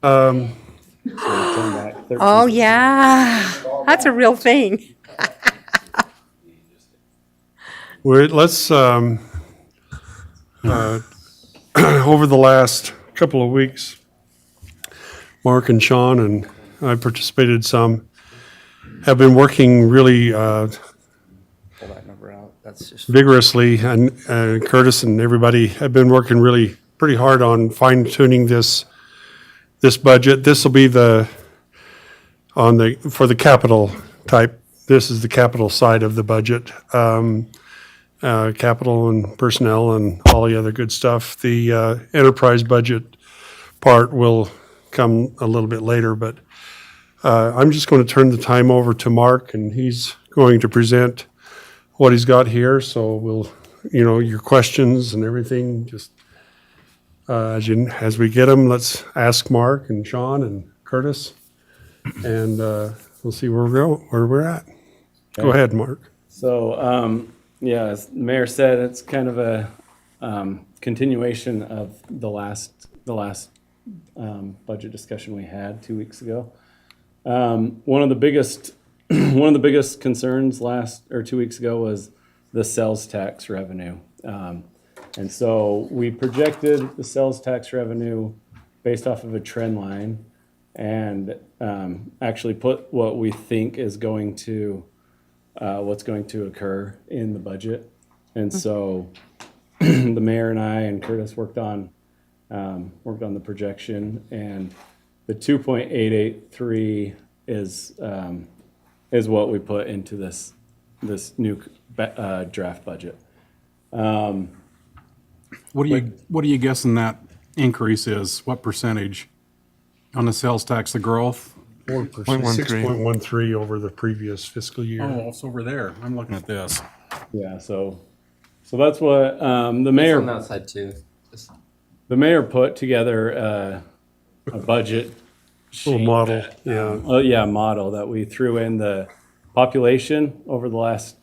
Um, So we turn back 13. Oh, yeah, that's a real thing. let's, over the last couple of weeks, Mark and Sean and I participated some, have been working really Pull that number out. That's just vigorously, and Curtis and everybody have been working really pretty hard on fine tuning this budget. This will be for the capital type. This is the capital side of the budget. Capital and personnel and all the other good stuff. The enterprise budget part will come a little bit later, but I'm just going to turn the time over to Mark, and he's going to present what he's got here. So we'll, your questions and everything, just as we get them, let's ask Mark and Sean and Curtis, and we'll see where we're at. Go ahead, Mark. So, yeah, as the mayor said, it's kind of a continuation of the last budget discussion we had 2 weeks ago. One of the biggest concerns 2 weeks ago was the sales tax revenue. And so we projected the sales tax revenue based off of a trend line and actually put what we think is what's going to occur in the budget. And so the mayor and I and Curtis worked on the projection, and the 2.883 is what we put into this new draft budget. What are you guessing that increase is? What percentage on the sales tax, the growth? 6.13 over the previous fiscal year. Oh, it's over there. I'm looking at this. Yeah, so that's what the on mayor that side too. Just- the mayor put together a budget Little sheet model, that, yeah. model that we threw in the population over the last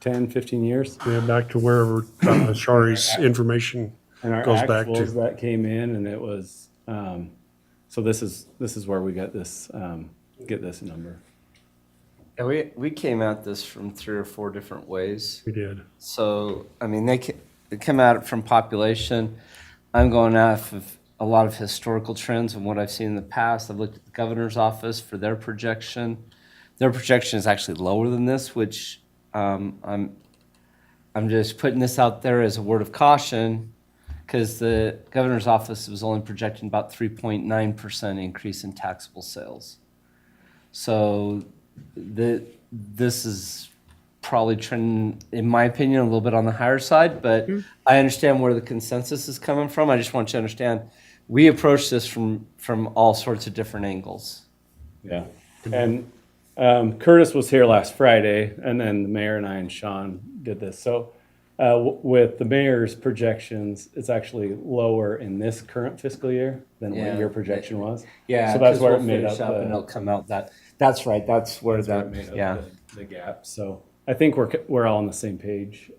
10, 15 years. Yeah, back to wherever Shari's information And our goes back actuals to. that came in, and it was, so this is where we got this, get this number. Yeah, we came at this from 3 or 4 different ways. We did. So, I mean, they come at it from population. I'm going off of a lot of historical trends and what I've seen in the past. I've looked at the governor's office for their projection. Their projection is actually lower than this, which I'm just putting this out there as a word of caution, because the governor's office was only projecting about 3.9% increase in taxable sales. So this is probably trending, in my opinion, a little bit on the higher side, but I understand where the consensus is coming from. I just want you to understand, we approach this from all sorts of different angles. Yeah. And Curtis was here last Friday, and then the mayor and I and Sean did this. So with the mayor's projections, it's actually lower in this current fiscal year than Yeah. what your projection was. Yeah, So that's 'cause where we'll it made finish up and the, it'll come out that's right. That's where that's where that it made up yeah. the gap. So I think we're all on the same page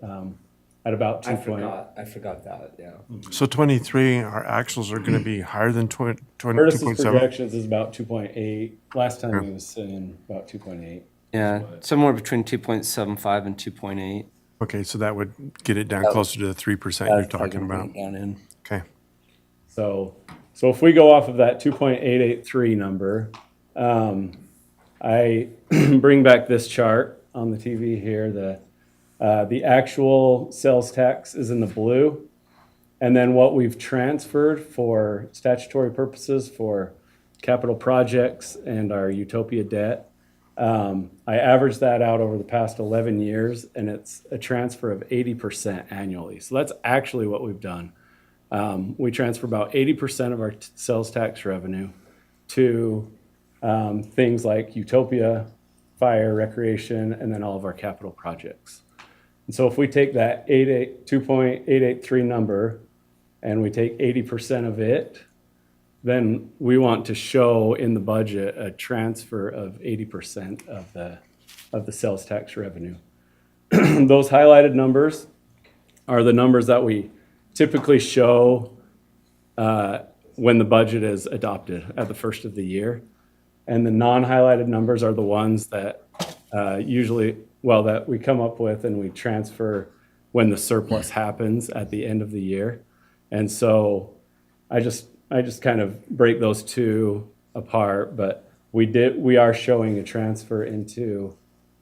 at about 2 I forgot that. Yeah. So 23, our actuals are going to be higher than Curtis's 2.7? projections is about 2.8. Last time he was saying about 2.8. Yeah, somewhere between 2.75 and 2.8. Okay, so that would get it down closer to the 3% you're talking about. Down in. Okay. So if we go off of that 2.883 number, I bring back this chart on the TV here. The actual sales tax is in the blue, and then what we've transferred for statutory purposes for capital projects and our Utopia debt. I averaged that out over the past 11 years, and it's a transfer of 80% annually. So that's actually what we've done. We transfer about 80% of our sales tax revenue to things like Utopia, fire, recreation, and then all of our capital projects. And so if we take that 2.883 number and we take 80% of it, then we want to show in the budget a transfer of 80% of the sales tax revenue. Those highlighted numbers are the numbers that we typically show when the budget is adopted at the first of the year. And the non-highlighted numbers are the ones that that we come up with and we transfer when the surplus happens at the end of the year. And so I just kind of break those two apart, but we are showing a transfer into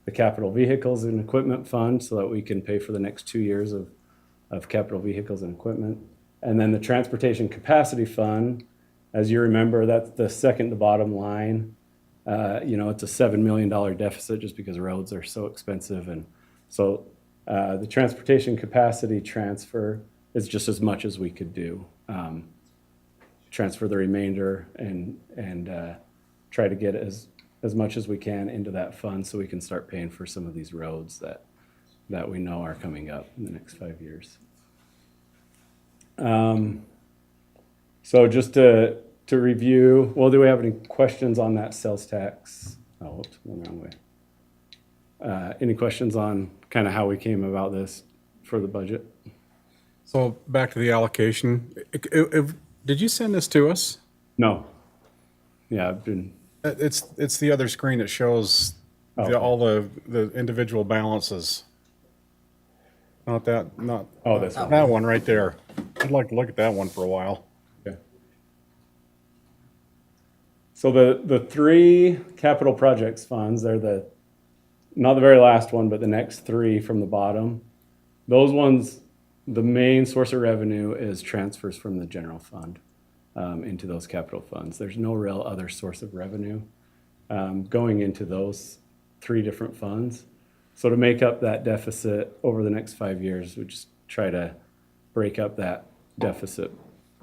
the capital vehicles and equipment fund so that we can pay for the next 2 years of capital vehicles and equipment. And then the transportation capacity fund, as you remember, that's the second to bottom line. It's a $7 million deficit just because roads are so expensive. And so the transportation capacity transfer is just as much as we could do. Transfer the remainder and try to get as much as we can into that fund so we can start paying for some of these roads that we know are coming up in the next 5 years. So just to review, well, do we have any questions on that sales tax? Oh, whoops, went the wrong way. Any questions on kind of how we came about this for the budget? So back to the allocation. Did you send this to us? No. Yeah, I've been, It's the other screen that shows okay. all the individual balances. Not that, oh, that's one. that one right there. I'd like to look at that one for a while. Okay. So the three capital projects funds, they're not the very last one, but the next three from the bottom. Those ones, the main source of revenue is transfers from the general fund into those capital funds. There's no real other source of revenue going into those three different funds. So to make up that deficit over the next 5 years, we just try to break up that deficit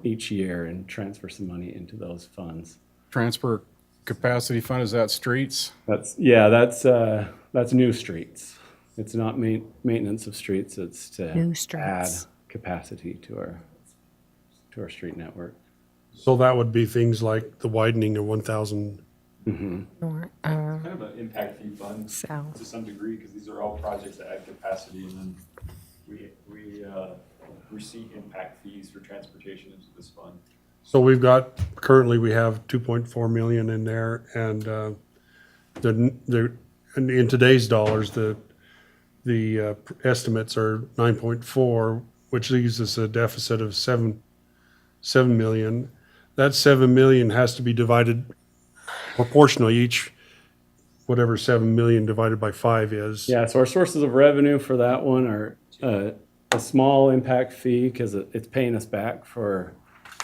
each year and transfer some money into those funds. Transfer capacity fund, is that streets? That's new streets. It's not maintenance of streets. It's to New add streets. capacity to our street network. So that would be things like the widening of 1,000. Or, Kind of an impact fee fund south. to some degree, because these are all projects that add capacity, and then we receive impact fees for transportation into this fund. So currently we have 2.4 million in there, and and in today's dollars, the estimates are 9.4, which leaves us a deficit of 7 million. That 7 million has to be divided proportionally, each, whatever 7 million divided by 5 is. Yeah, so our sources of revenue for that one are a small impact fee because it's paying us back for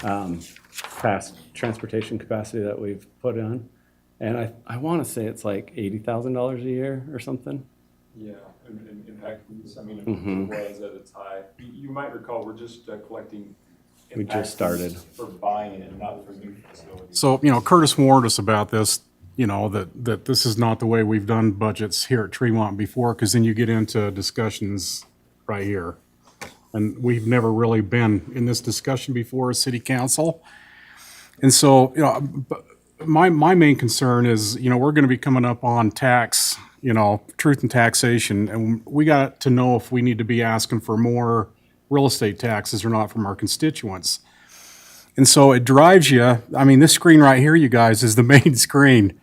past transportation capacity that we've put on. And I want to say it's like $80,000 a year or something. Yeah, and impact fees, I mean, it was at its high. You might recall, we're just collecting We impact just started. fees for buying it, not for new facilities. So, Curtis warned us about this, that this is not the way we've done budgets here at Tremont before, because then you get into discussions right here. And we've never really been in this discussion before as city council. And so, my main concern is, we're going to be coming up on tax, truth and taxation, and we got to know if we need to be asking for more real estate taxes or not from our constituents. And so it drives you, this screen right here, you guys, is the main screen.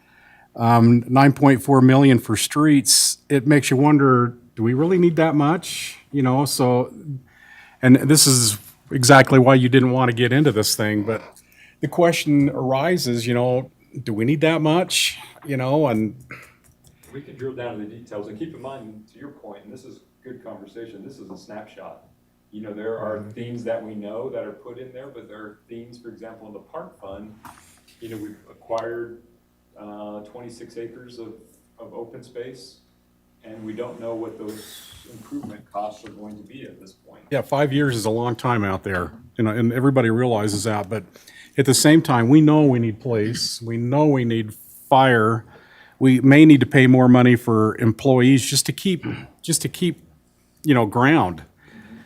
9.4 million for streets. It makes you wonder, do we really need that much? And this is exactly why you didn't want to get into this thing, but the question arises, do we need that much? And We can drill down to the details, and keep in mind, to your point, and this is good conversation, this is a snapshot. There are themes that we know that are put in there, but there are themes, for example, in the park fund, we've acquired 26 acres of open space, and we don't know what those improvement costs are going to be at this point. yeah, 5 years is a long time out there, and everybody realizes that. But at the same time, we know we need police, we know we need fire, we may need to pay more money for employees just to keep ground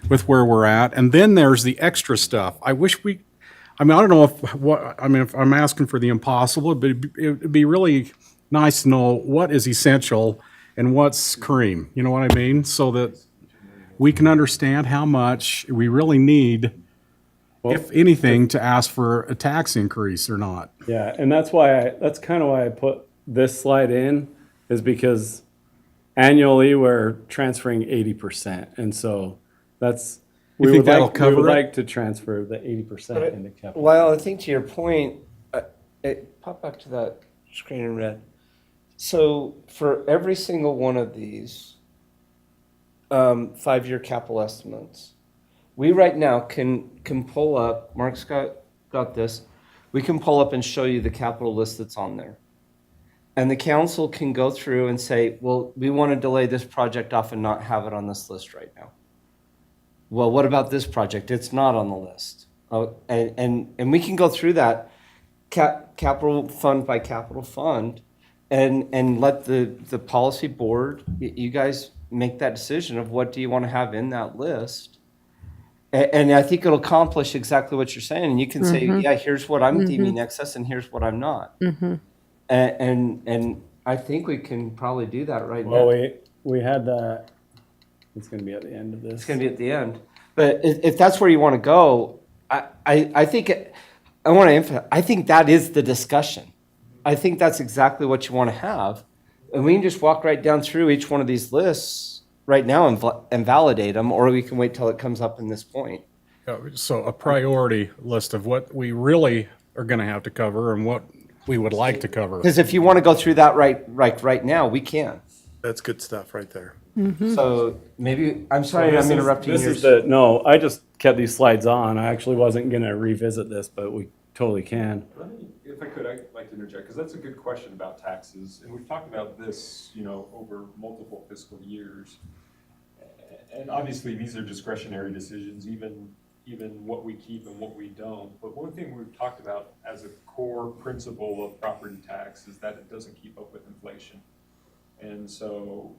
with where we're at. And then there's the extra stuff. I don't know if I'm asking for the impossible, but it'd be really nice to know what is essential and what's cream, you know what I mean? So that we can understand how much we really need if anything, to ask for a tax increase or not. Yeah, and that's kind of why I put this slide in, is because annually we're transferring 80%. And so that's, You think that'll cover we would it? like to transfer the 80% into capital. Well, I think to your point, pop back to that screen in red. So for every single one of these 5-year capital estimates, we right now can pull up, Mark's got this, we can pull up and show you the capital list that's on there. And the council can go through and say, well, we want to delay this project off and not have it on this list right now. Well, what about this project? It's not on the list. And we can go through that capital fund by capital fund and let the policy board, you guys make that decision of what do you want to have in that list. And I think it'll accomplish exactly what you're saying. And you can say, yeah, here's what I'm deeming excess and here's what I'm not. And I think we can probably do that right now. Well, we had that, it's going to be at the end of this. It's going to be at the end. But if that's where you want to go, I think I want to emphasize, I think that is the discussion. I think that's exactly what you want to have. And we can just walk right down through each one of these lists right now and validate them, or we can wait till it comes up in this point. So a priority list of what we really are going to have to cover and what we would like to cover. Because if you want to go through that right now, we can. That's good stuff right there. So maybe, I'm sorry I'm interrupting This yours. is no, I just kept these slides on. I actually wasn't going to revisit this, but we totally can. If I could, I'd like to interject, because that's a good question about taxes. And we've talked about this, over multiple fiscal years. And obviously, these are discretionary decisions, even what we keep and what we don't. But one thing we've talked about as a core principle of property tax is that it doesn't keep up with inflation. And so,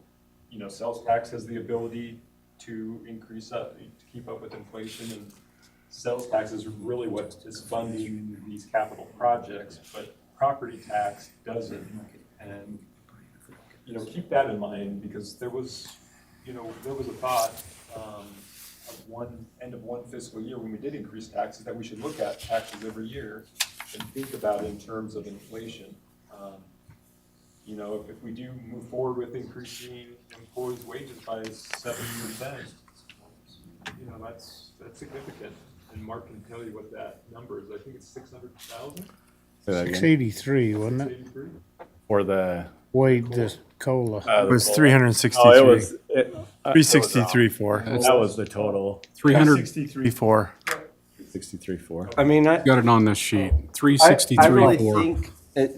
sales tax has the ability to increase up, to keep up with inflation, and sales tax is really what is funding these capital projects, but property tax doesn't. And, keep that in mind, because there was a thought end of one fiscal year when we did increase taxes, that we should look at taxes every year and think about it in terms of inflation. If we do move forward with increasing employees' wages by 7%, that's significant. And Mark can tell you what that number is. I think it's 600,000. 683, wasn't it? 683. For the Wade, the COLA. It was oh, it 363. was 363.4. that was the total 363.4. 63.4. I mean, I Got it on this sheet, really 363.4. think,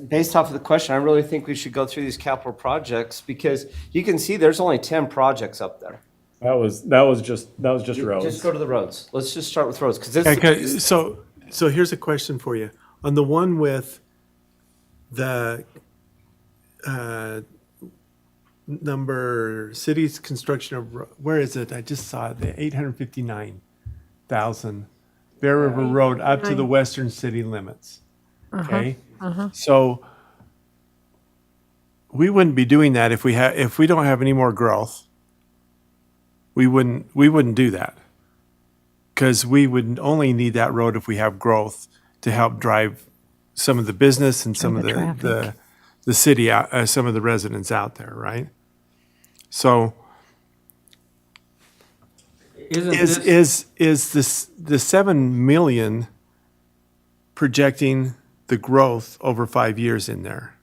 based off of the question, I really think we should go through these capital projects because you can see there's only 10 projects up there. That was just roads. Just go to the roads. Let's just start with roads because it's Okay, so here's a question for you. On the one with the number, city's construction of, where is it? I just saw it, the 859,000 Bear River Road up to the western city limits. Okay? So we wouldn't be doing that if we don't have any more growth. We wouldn't do that. Because we would only need that road if we have growth to help drive some of the business and some of the city out, some of the residents out there, right? So is this the 7 million projecting the growth over 5 years in there?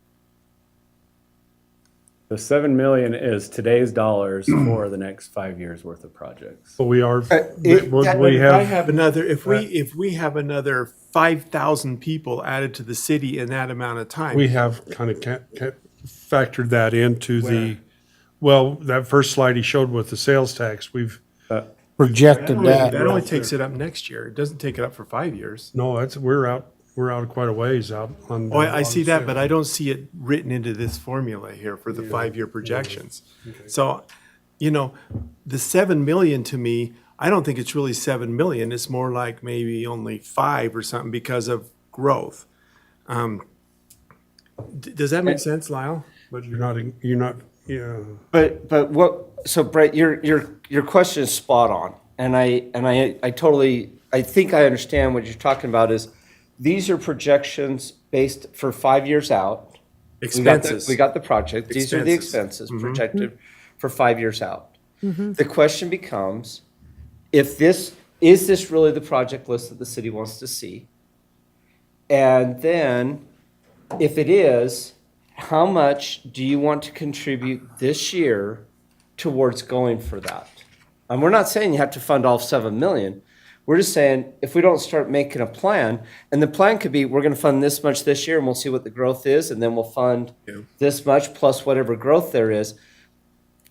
The 7 million is today's dollars for the next 5 years worth of projects. But we are, We have another, if we have another 5,000 people added to the city in that amount of time. we have kind of factored that into that first slide he showed with the sales tax, Projected That that. only takes it up next year. It doesn't take it up for 5 years. no, we're out quite a ways out on. Oh, I see that, but I don't see it written into this formula here for the 5-year projections. So, the 7 million to me, I don't think it's really 7 million. It's more like maybe only 5 or something because of growth. Does that make sense, Lyle? But you're not, yeah. But what? So Brett, your question is spot on, and I totally I think I understand what you're talking about is, these are projections based for 5 years out. Expenses. We got the project. These are the Expenses. expenses projected for 5 years out. The question becomes, is this really the project list that the city wants to see? And then, if it is, how much do you want to contribute this year towards going for that? And we're not saying you have to fund all 7 million. We're just saying, if we don't start making a plan, and the plan could be, we're gonna fund this much this year, and we'll see what the growth is, and then we'll fund this much plus whatever growth there is.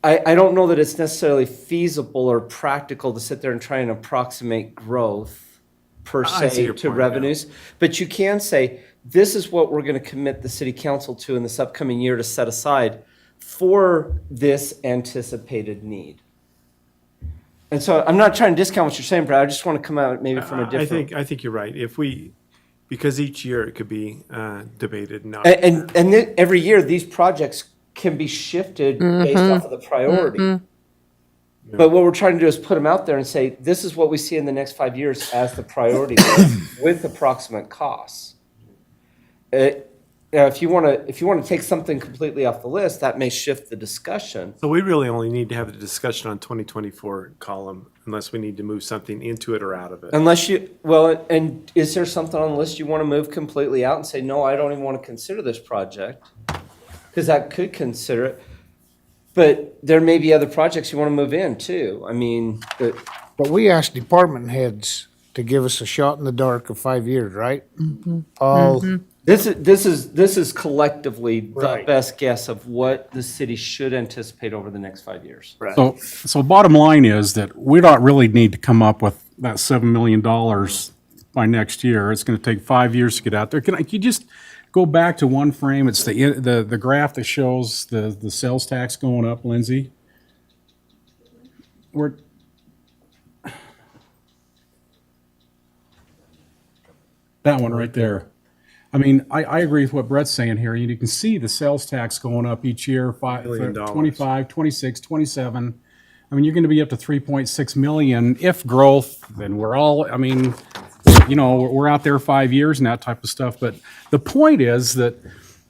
I don't know that it's necessarily feasible or practical to sit there and try and approximate growth per I see se your to point, yeah. revenues. But you can say, this is what we're gonna commit the city council to in this upcoming year to set aside for this anticipated need. And so I'm not trying to discount what you're saying, Brad. I just want to come out maybe from a different. I think you're right. Because each year it could be debated, not. Every year, these projects can be shifted based off of the priority. But what we're trying to do is put them out there and say, this is what we see in the next 5 years as the priority list with approximate costs. If you want to take something completely off the list, that may shift the discussion. So we really only need to have the discussion on 2024 column unless we need to move something into it or out of it. Unless and is there something on the list you want to move completely out and say, no, I don't even want to consider this project? Because that could consider it. But there may be other projects you want to move in too. I mean, But we asked department heads to give us a shot in the dark of 5 years, right? All, this is collectively the Right. best guess of what the city should anticipate over the next 5 years. So bottom line is that we don't really need to come up with that $7 million by next year. It's going to take 5 years to get out there. Can you just go back to one frame? It's the graph that shows the sales tax going up, Lindsay. That one right there. I mean, I agree with what Brett's saying here. You can see the sales tax going up each year, $1 million. 25, 26, 27. I mean, you're going to be up to 3.6 million if growth, then we're all, I mean, we're out there 5 years and that type of stuff. But the point is that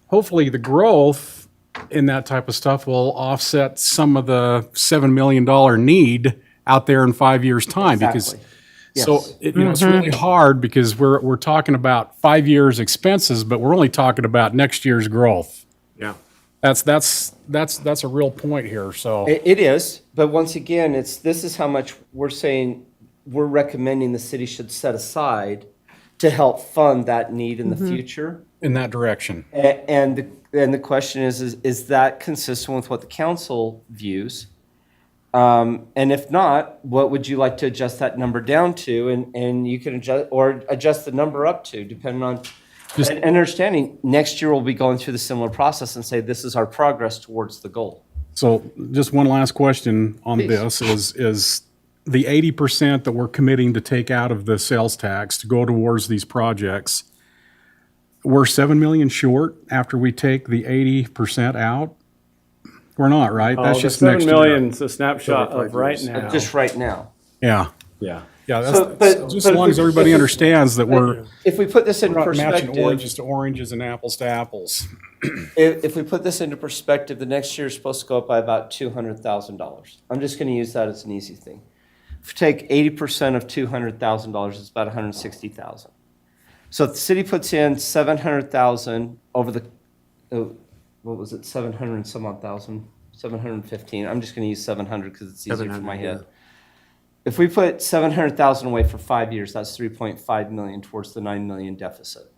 hopefully the growth in that type of stuff will offset some of the $7 million need out there in 5 years' time. Because Exactly. so Yes. it's really hard because we're talking about 5 years expenses, but we're only talking about next year's growth. Yeah. That's a real point here. So It is, but once again, this is how much we're saying we're recommending the city should set aside to help fund that need in the future. in that direction. And the question is that consistent with what the council views? And if not, what would you like to adjust that number down to? And you can adjust the number up to, depending on, and understanding next year we'll be going through the similar process and say, this is our progress towards the goal. So just one last question on Please. this is the 80% that we're committing to take out of the sales tax to go towards these projects, we're 7 million short after we take the 80% out? We're not, right? That's The just 7 next million year. is a snapshot of right now. Just right now. Yeah. Yeah. Yeah, So, that's but- just but as long if as we- everybody if we- understands that we're If we put this into not matching perspective, oranges to oranges and apples to apples. if we put this into perspective, the next year is supposed to go up by about $200,000. I'm just going to use that as an easy thing. If you take 80% of $200,000, it's about $160,000. So if the city puts in 700,000 over the, what was it, 700 and some odd thousand, 715. I'm just going to use 700 because it's easier for 700, my yeah. head. If we put 700,000 away for 5 years, that's 3.5 million towards the 9 million deficit.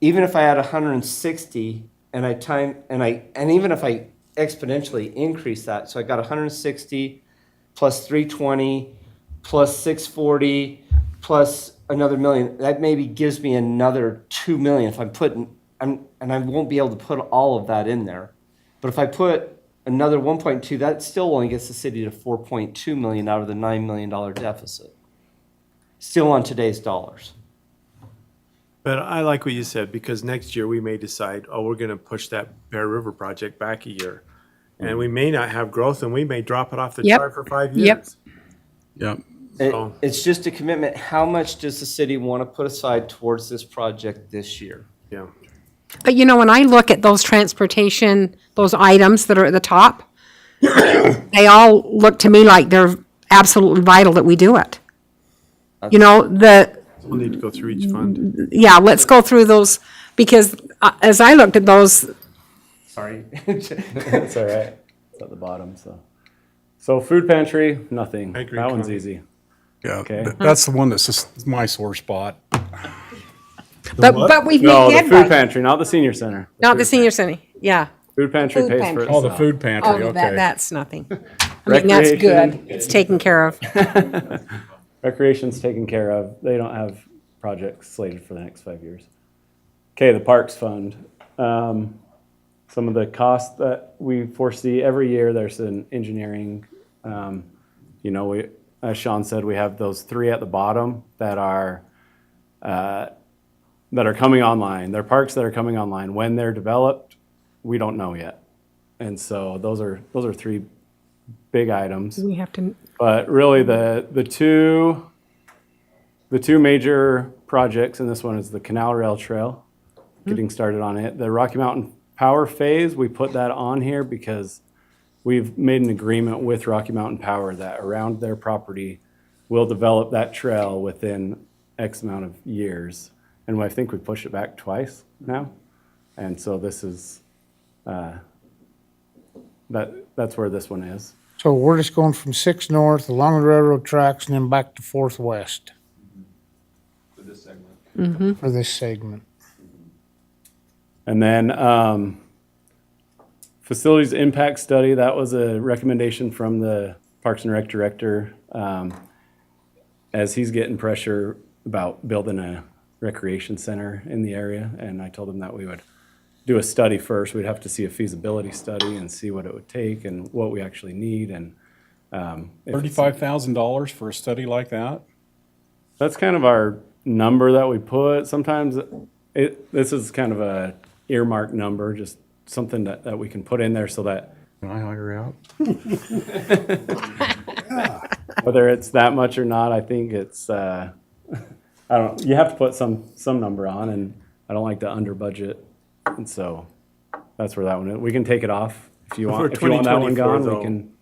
Even if I add 160 and even if I exponentially increase that, so I got 160 plus 320 plus 640 plus another million, that maybe gives me another 2 million if I'm putting, and I won't be able to put all of that in there. But if I put another 1.2, that still only gets the city to 4.2 million out of the $9 million deficit. Still on today's dollars. But I like what you said, because next year we may decide, we're going to push that Bear River project back a year. And we may not have growth and we may drop it off the Yep. chart for 5 Yep. years. Yeah. So- It's just a commitment. How much does the city want to put aside towards this project this year? Yeah. But you know, when I look at those transportation, those items that are at the top, they all look to me like they're absolutely vital that we do it. You know, We'll need to go through each fund. yeah, let's go through those, because as I looked at those, Sorry. That's all right. It's at the bottom, so. So food pantry, nothing. I agree, That one's Connie. easy. Yeah, Okay. that's the one that's just my sore spot. but we've No, made the food headway. pantry, not the senior center. Not the senior center, yeah. Food pantry Food pays pantry. for Oh, the itself. food pantry, Oh, okay. that's nothing. I mean, that's Recreation. good. It's taken care of. Recreation's taken care of. They don't have projects slated for the next 5 years. Okay, the Parks Fund. Some of the costs that we foresee every year, there's an engineering, you know, as Sean said, we have those 3 at the bottom that are coming online. They're parks that are coming online. When they're developed, we don't know yet. And so those are 3 big items. We have to, But really, the two major projects, and this one is the Canal Rail Trail, getting started on it. The Rocky Mountain Power Phase, we put that on here because we've made an agreement with Rocky Mountain Power that around their property, we'll develop that trail within X amount of years. And I think we pushed it back twice now. And so this is, that's where this one is. So we're just going from 6 north along the railroad tracks and then back to 4th west For this segment. for this segment. And then facilities impact study, that was a recommendation from the Parks and Rec director as he's getting pressure about building a recreation center in the area. And I told him that we would do a study first. We'd have to see a feasibility study and see what it would take and what we actually need. And if it's- $35,000 for a study like that? that's kind of our number that we put. Sometimes this is kind of a earmark number, just something that we can put in there so that Can I hire out? whether it's that much or not, I think it's, you have to put some number on, and I don't like to under budget. And so that's where that one is. We can take it off if you want. For If you want that one 2024 gone, though, we can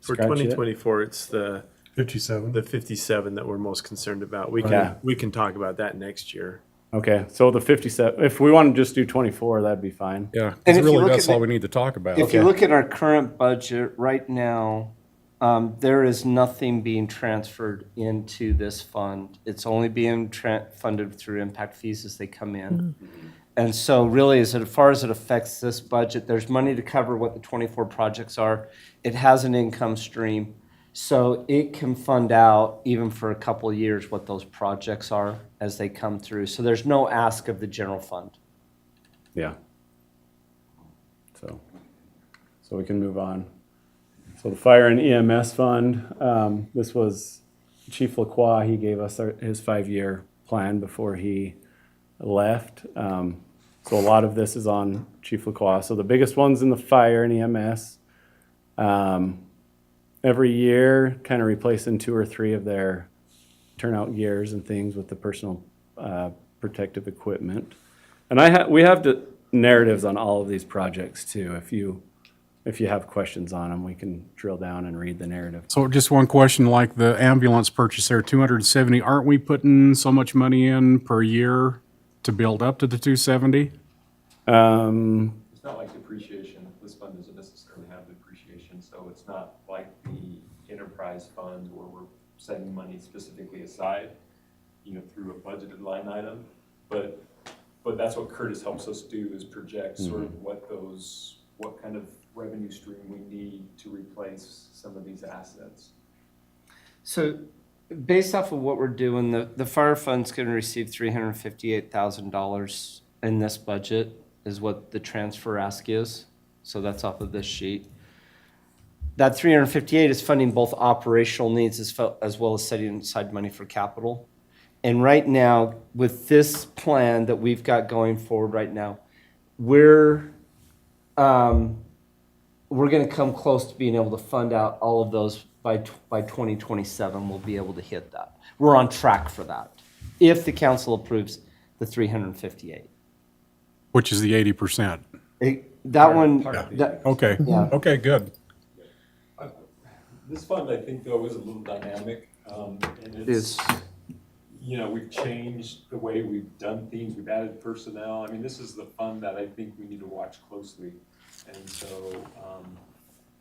For scratch it. 2024, it's the 57. 57 that we're most concerned about. Yeah. We can talk about that next year. Okay, so the 57, if we want to just do 24, that'd be fine. Yeah, And 'cause if you really, look that's at all the- we need to talk about. If you look at our current budget right now, there is nothing being transferred into this fund. It's only being funded through impact fees as they come in. And so really, as far as it affects this budget, there's money to cover what the 24 projects are. It has an income stream. So it can fund out, even for a couple of years, what those projects are as they come through. So there's no ask of the general fund. Yeah. So we can move on. So the fire and EMS fund, this was Chief Lacroix, he gave us his 5-year plan before he left. So a lot of this is on Chief Lacroix. So the biggest ones in the fire and EMS. Every year, kind of replacing 2 or 3 of their turnout gears and things with the personal protective equipment. And we have the narratives on all of these projects too. If you have questions on them, we can drill down and read the narrative. So just one question, like the ambulance purchase there, 270, aren't we putting so much money in per year to build up to the 270? It's not like depreciation. This fund doesn't necessarily have depreciation, so it's not like the enterprise fund where we're setting money specifically aside, through a budgeted line item. But that's what Curtis helps us do, is project sort of what kind of revenue stream we need to replace some of these assets. So based off of what we're doing, the fire fund's going to receive $358,000 in this budget is what the transfer ask is. So that's off of this sheet. That 358 is funding both operational needs as well as setting aside money for capital. And right now, with this plan that we've got going forward right now, we're we're gonna come close to being able to fund out all of those by 2027, we'll be able to hit that. We're on track for that, if the council approves the 358. Which is the 80%. That one, part of the- that, Okay, Yeah. okay, good. This fund, I think, though, is a little dynamic, and is, you know, we've changed the way we've done things, we've added personnel. I mean, this is the fund that I think we need to watch closely, and so,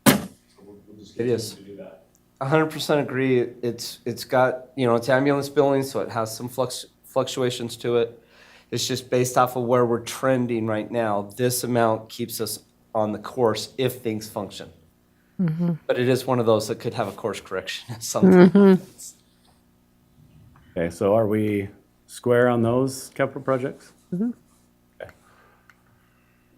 we'll just It is. continue to do that. 100% agree. It's got, it's ambulance billing, so it has some fluctuations to it. It's just based off of where we're trending right now. This amount keeps us on the course if things function. But it is one of those that could have a course correction at some time. Okay, so are we square on those capital projects?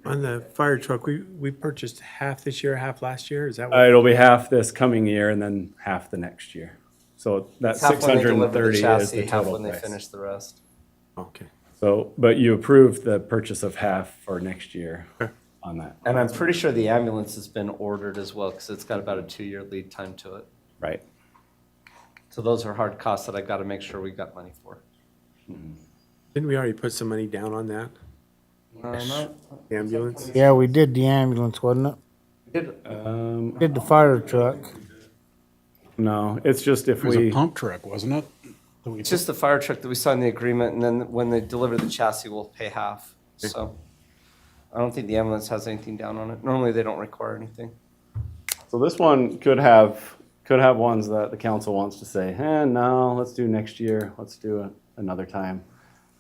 On the fire truck, we purchased half this year, half last year, is that what? It'll be half this coming year and then half the next year. So that It's half when they deliver the 630 is chassis, the half total when they price. finish the rest. Okay. So, but you approved the purchase of half for next year on that, And I'm pretty sure the ambulance has been ordered as well, because it's got about a 2-year lead time to it. right? So those are hard costs that I got to make sure we got money for. Didn't we already put some money down on that, the ambulance? Yeah, we did the ambulance, wasn't it? Did the fire truck. No, it's just if It was a we, pump truck, wasn't it? That we It's just the fire truck that we signed the agreement, and then when they deliver the chassis, we'll pay half. So I don't think the ambulance has anything down on it. Normally, they don't require anything. so this one could have ones that the council wants to say, no, let's do next year, let's do it another time.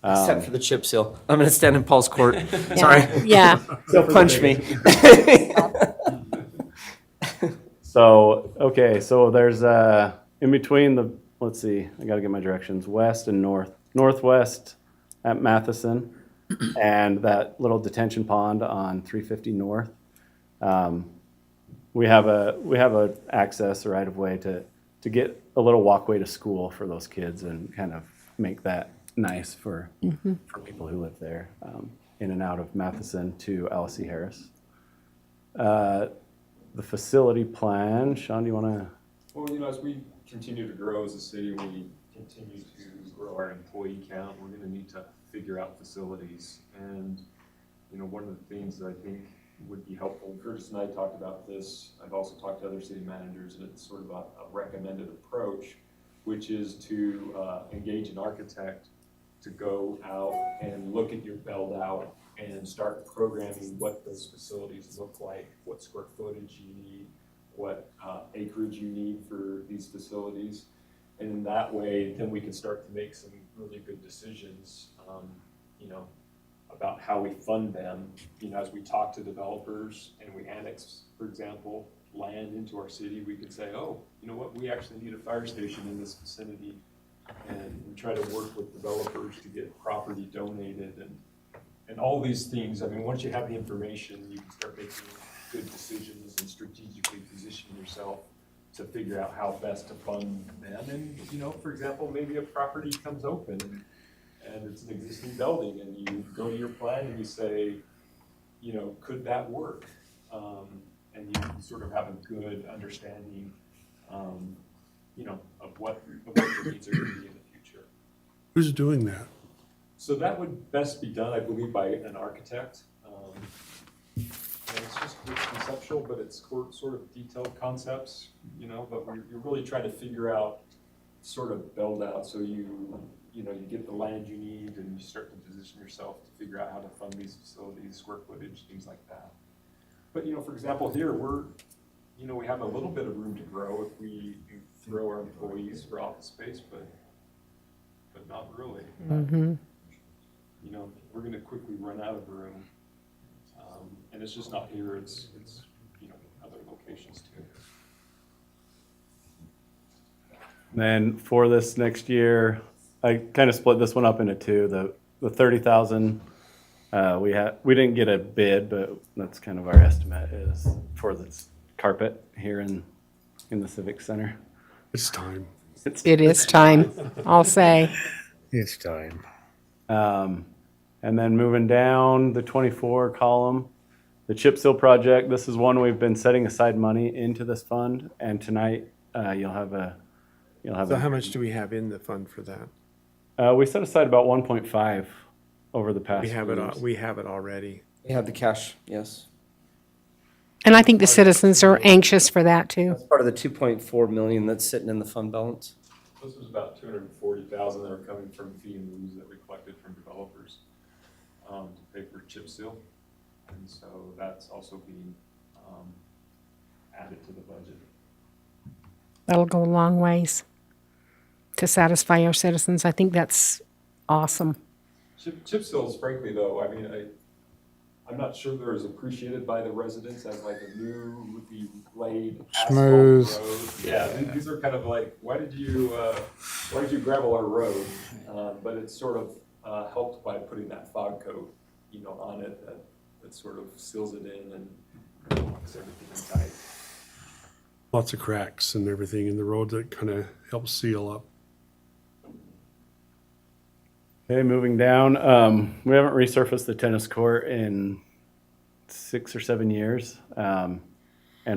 Except for the chip seal. I'm going to stand in Paul's court. Sorry. Yeah, He'll punch me. So, okay, so there's, in between the, let's see, I gotta get my directions, west and north. Northwest at Matheson and that little detention pond on 350 North. We have a access right of way to get a little walkway to school for those kids and kind of make that nice for people who live there, in and out of Matheson to Alice E. Harris. The facility plan, Sean, do you wanna? Well, you know, as we continue to grow as a city, we continue to grow our employee count, we're gonna need to figure out facilities. And, you know, one of the things that I think would be helpful, Curtis and I talked about this, I've also talked to other city managers, and it's sort of a recommended approach, which is to engage an architect to go out and look at your build out and start programming what those facilities look like, what square footage you need, what acreage you need for these facilities. And in that way, then we can start to make some really good decisions, you know, about how we fund them. You know, as we talk to developers and we annex, for example, land into our city, we could say, oh, you know what, we actually need a fire station in this vicinity. And we try to work with developers to get property donated and all these things. I mean, once you have the information, you can start making good decisions and strategically position yourself to figure out how best to fund them. And, you know, for example, maybe a property comes open and it's an existing building and you go to your plan and you say, you know, could that work? And you sort of have a good understanding, you know, of what your needs are going to be in the future. Who's doing that? So that would best be done, I believe, by an architect. And it's just, it's conceptual, but it's sort of detailed concepts, you know, but you're really trying to figure out sort of build out. So you know, you get the land you need and you start to position yourself to figure out how to fund these facilities, square footage, things like that. But, you know, for example, here you know, we have a little bit of room to grow if we grow our employees for office space, but not really. You know, we're gonna quickly run out of room. And it's just not here, it's, you know, other locations too. Then for this next year, I kind of split this one up into two. The 30,000, we didn't get a bid, but that's kind of our estimate is for this carpet here in the Civic Center. It's time. it is time, I'll say. It's time. And then moving down the 24 column, The chip seal project, this is one we've been setting aside money into this fund, and tonight, you'll have So how much do we have in the fund for that? we set aside about 1.5 over the past We have it, few years. we have it already. We have the cash, yes. And I think the citizens are anxious for that too. That's part of the 2.4 million that's sitting in the fund balance. This was about 240,000 that are coming from fee and liens that we collected from developers to pay for chip seal. And so that's also being added to the budget. That'll go a long ways to satisfy our citizens. I think that's awesome. Chip seals, frankly though, I mean, I'm not sure they're as appreciated by the residents as like a newly laid asphalt Smooth. road. Yeah, these are kind of like, why did you gravel our road? But it's sort of helped by putting that fog coat, on it that sort of seals it in and locks everything in tight. Lots of cracks and everything in the road that kind of helps seal up. Okay, moving down, we haven't resurfaced the tennis court in 6 or 7 years. And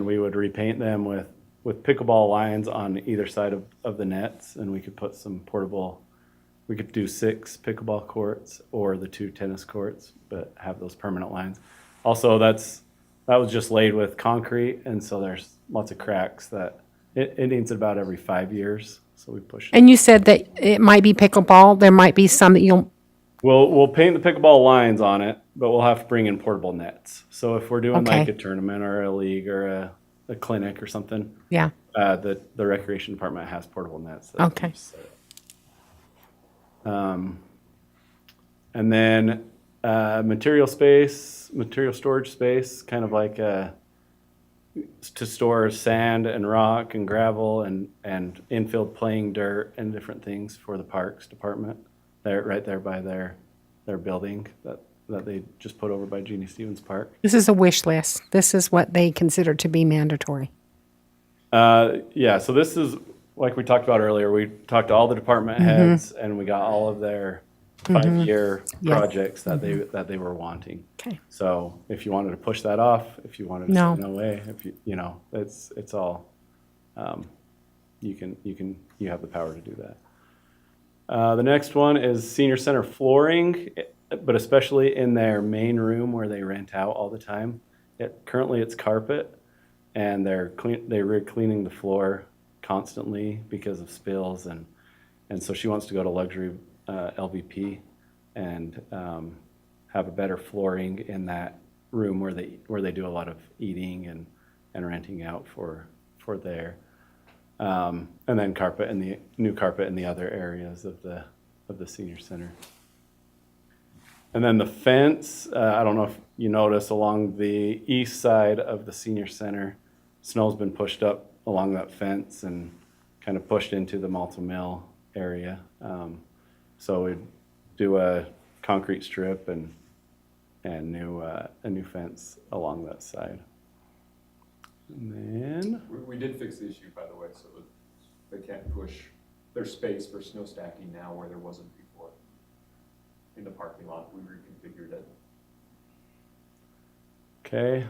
we would repaint them with pickleball lines on either side of the nets, and we could put some portable, we could do 6 pickleball courts or the 2 tennis courts, but have those permanent lines. Also, that was just laid with concrete, and so there's lots of cracks that, it needs it about every 5 years, so we push it. And you said that it might be pickleball. There might be some that you'll, We'll paint the pickleball lines on it, but we'll have to bring in portable nets. So if we're doing like Okay. a tournament or a league or a clinic or something, yeah. the recreation department has portable nets. that Okay. we set up. And then material storage space, kind of like to store sand and rock and gravel and infield playing dirt and different things for the parks department. They're right there by their building that they just put over by Jeannie Stevens Park. This is a wish list. This is what they consider to be mandatory. Yeah, so this is, like we talked about earlier, we talked to all the department heads and we got all of their 5-year Yeah. projects that they were wanting. Okay. So if you wanted to push that off, if you wanted to No. say no way, if it's all, you have the power to do that. The next one is senior center flooring, but especially in their main room where they rent out all the time. Currently it's carpet, and they're cleaning the floor constantly because of spills, and so she wants to go to luxury LVP and have a better flooring in that room where they do a lot of eating and renting out for there. And then new carpet in the other areas of the senior center. And then the fence, I don't know if you notice along the east side of the senior center, snow's been pushed up along that fence and kind of pushed into the Malta Mill area. So we'd do a concrete strip and a new fence along that side. And then, We did fix the issue, by the way, so that they can't push, there's space for snow stacking now where there wasn't before. In the parking lot, we reconfigured it. okay.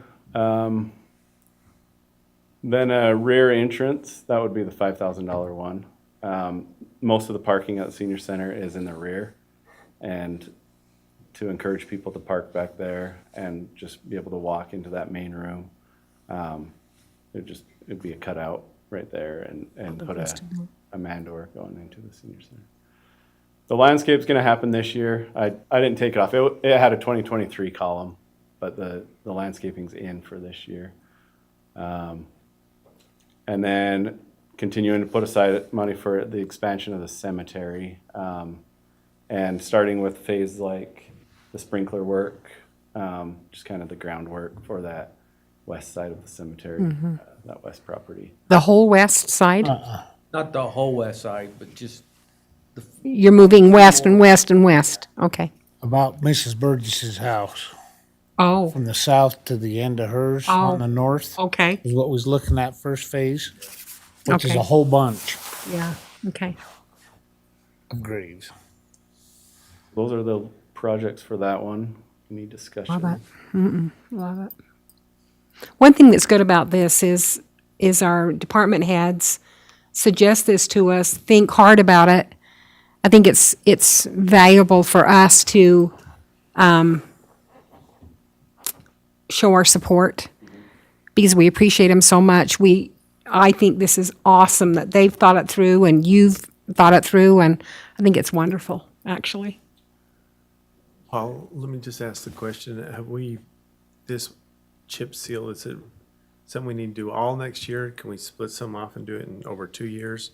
Then a rear entrance, that would be the $5,000 one. Most of the parking at the senior center is in the rear, and to encourage people to park back there and just be able to walk into that main room. It'd be a cutout right there and put a man door going into the senior center. The landscape's gonna happen this year. I didn't take it off. It had a 2023 column, but the landscaping's in for this year. And then continuing to put aside money for the expansion of the cemetery, and starting with phase like the sprinkler work, just kind of the groundwork for that west side of the cemetery, that west property. The whole west side? Not the whole west side, but just You're moving west and west and west. Okay. About Mrs. Burgess's house, Oh, from the south to the end of hers on the north, okay. is what was looking at first phase, which is Okay. a whole bunch Yeah, okay. of graves. Those are the projects for that one. Any discussion? Love it. Love it. One thing that's good about this is our department heads suggest this to us, think hard about it. I think it's valuable for us to show our support because we appreciate them so much. I think this is awesome that they've thought it through and you've thought it through, and I think it's wonderful, actually. Paul, let me just ask the question, have we, this chip seal, is it something we need to do all next year? Can we split some off and do it in over 2 years?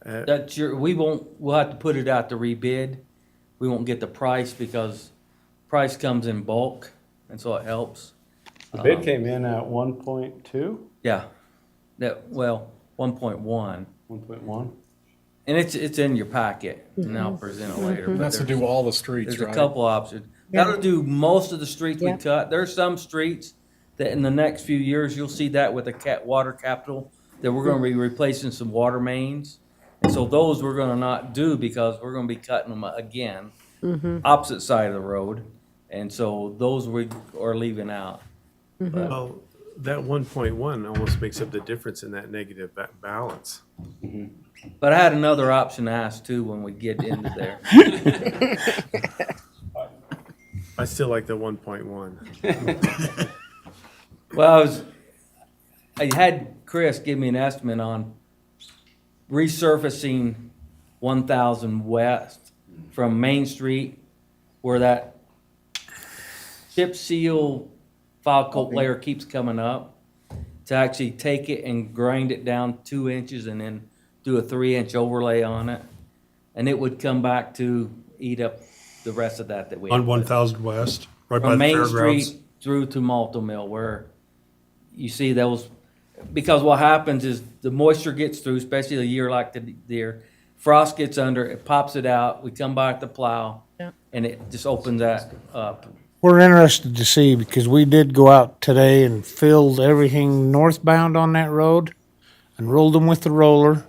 That's your, we'll have to put it out to rebid. We won't get the price because price comes in bulk, and so it helps. The bid came in at 1.2, Yeah, 1.1. 1.1. And it's in your packet, and I'll present it later. but That's to there's- do all the streets, There's a right? couple options. That'll do most of the streets we Yeah. cut. There's some streets that in the next few years, you'll see that with the water capital, that we're gonna be replacing some water mains. And so those we're gonna not do because we're gonna be cutting them again, opposite side of the road. And so those we are leaving out. Well, that 1.1 almost makes up the difference in that negative balance. But I had another option to ask too when we get into there. I still like the 1.1. Well, I had Chris give me an estimate on resurfacing 1,000 west from Main Street where that chip seal file coat layer keeps coming up, to actually take it and grind it down 2 inches and then do a 3-inch overlay on it. And it would come back to eat up the rest of that we. On 1000 West, right by From the Main fairgrounds. Street through to Malto Mill, where you see those, because what happens is the moisture gets through, especially a year like the year, frost gets under, it pops it out, we come back to plow, and it just opens that up. We're interested to see because we did go out today and filled everything northbound on that road and rolled them with the roller.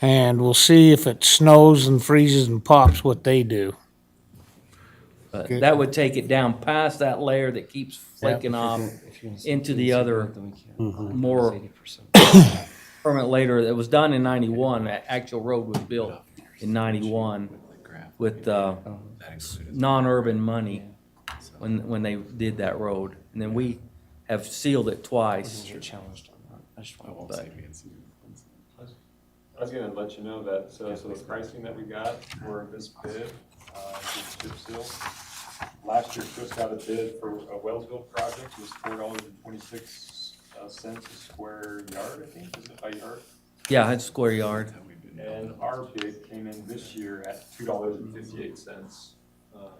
And we'll see if it snows and freezes and pops what they do. But that would take it down past that layer that keeps flaking off into the other more permanent layer that was done in 91. That actual road was built in 91 with non-urban money when they did that road. And then we have sealed it twice. I was gonna let you know that, so the pricing that we got for this bid, for chip seal, last year Chris got a bid for a Wellsville project, was $4.26 a square yard, I think, is it by yard? Yeah, it's square yard. And our bid came in this year at $2.58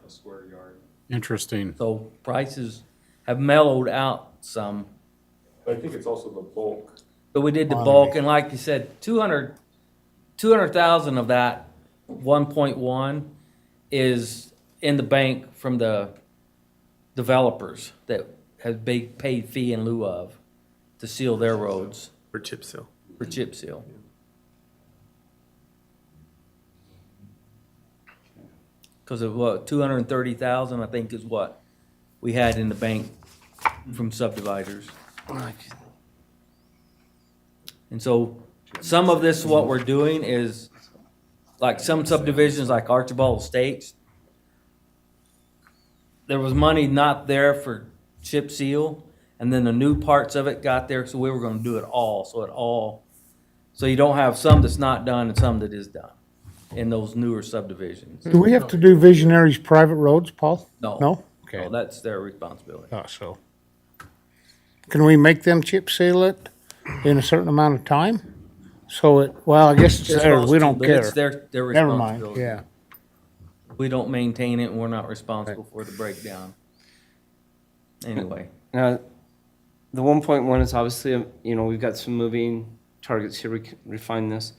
a square yard. Interesting. So prices have mellowed out some. But I think it's also the bulk. But we did the bulk, and like you said, 200,000 of that 1.1 is in the bank from the developers that have paid fee in lieu of to seal their roads For chip seal. for chip seal. Because of what, 230,000, I think is what we had in the bank from subdividers. And so some of this, what we're doing is, like some subdivisions like Archibald Estates, there was money not there for chip seal, and then the new parts of it got there, so we were gonna do it all, so you don't have some that's not done and some that is done in those newer subdivisions. Do we have to do Visionaries private roads, Paul? No. No? So that's their responsibility. Oh, so. Can we make them chip seal it in a certain amount of time? So I guess it's theirs, we don't But care. it's their Never mind, responsibility. yeah. We don't maintain it, and we're not responsible for the breakdown. Anyway, Now, the 1.1 is obviously, we've got some moving targets here. We can refine this.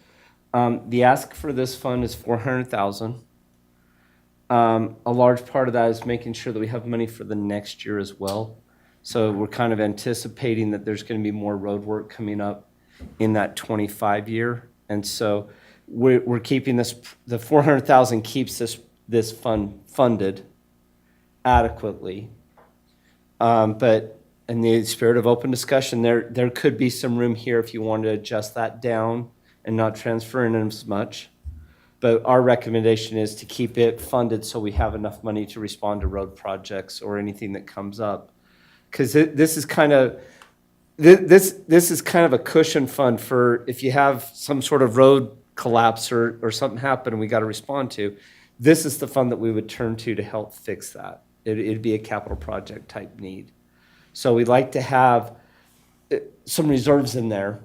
The ask for this fund is 400,000. A large part of that is making sure that we have money for the next year as well. So we're kind of anticipating that there's going to be more road work coming up in that 25 year. And so we're keeping this, the 400,000 keeps this fund funded adequately. But in the spirit of open discussion, there could be some room here if you wanted to adjust that down and not transfer in as much. But our recommendation is to keep it funded so we have enough money to respond to road projects or anything that comes up. Because this is kind of, this is kind of a cushion fund for if you have some sort of road collapse or something happen and we got to respond to. This is the fund that we would turn to help fix that. It'd be a capital project type need. So we'd like to have some reserves in there,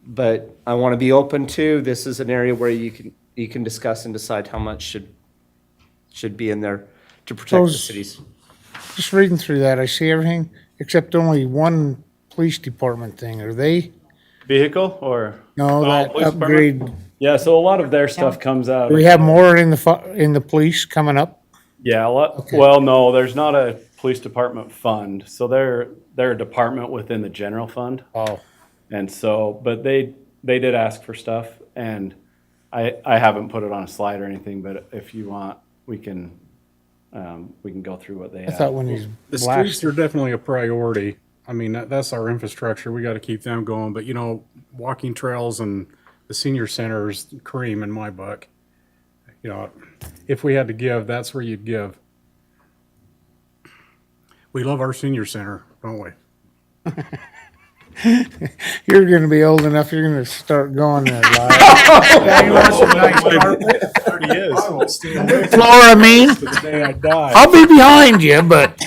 but I want to be open to, this is an area where you can discuss and decide how much should be in there to protect the Those- cities. Just reading through that, I see everything except only one police department thing. Are they? Vehicle or? No, that police department? upgrade. Yeah, so a lot of their stuff comes out. Do we have more in the police coming up? Yeah, a lot, Okay. well, no, there's not a police department fund, so they're a department within the general fund. Oh, And so, but they did ask for stuff, and I haven't put it on a slide or anything, but if you want, we can go through what they I have. thought when he's The streets blasted. are definitely a priority. I mean, that's our infrastructure. We got to keep them going. But, you know, walking trails and the senior centers, cream in my book. You know, if we had to give, that's where you'd give. We love our senior center, don't we? You're gonna be old enough, you're gonna start going there, Lyle. Floor, I mean, The day I die. I'll be behind you, but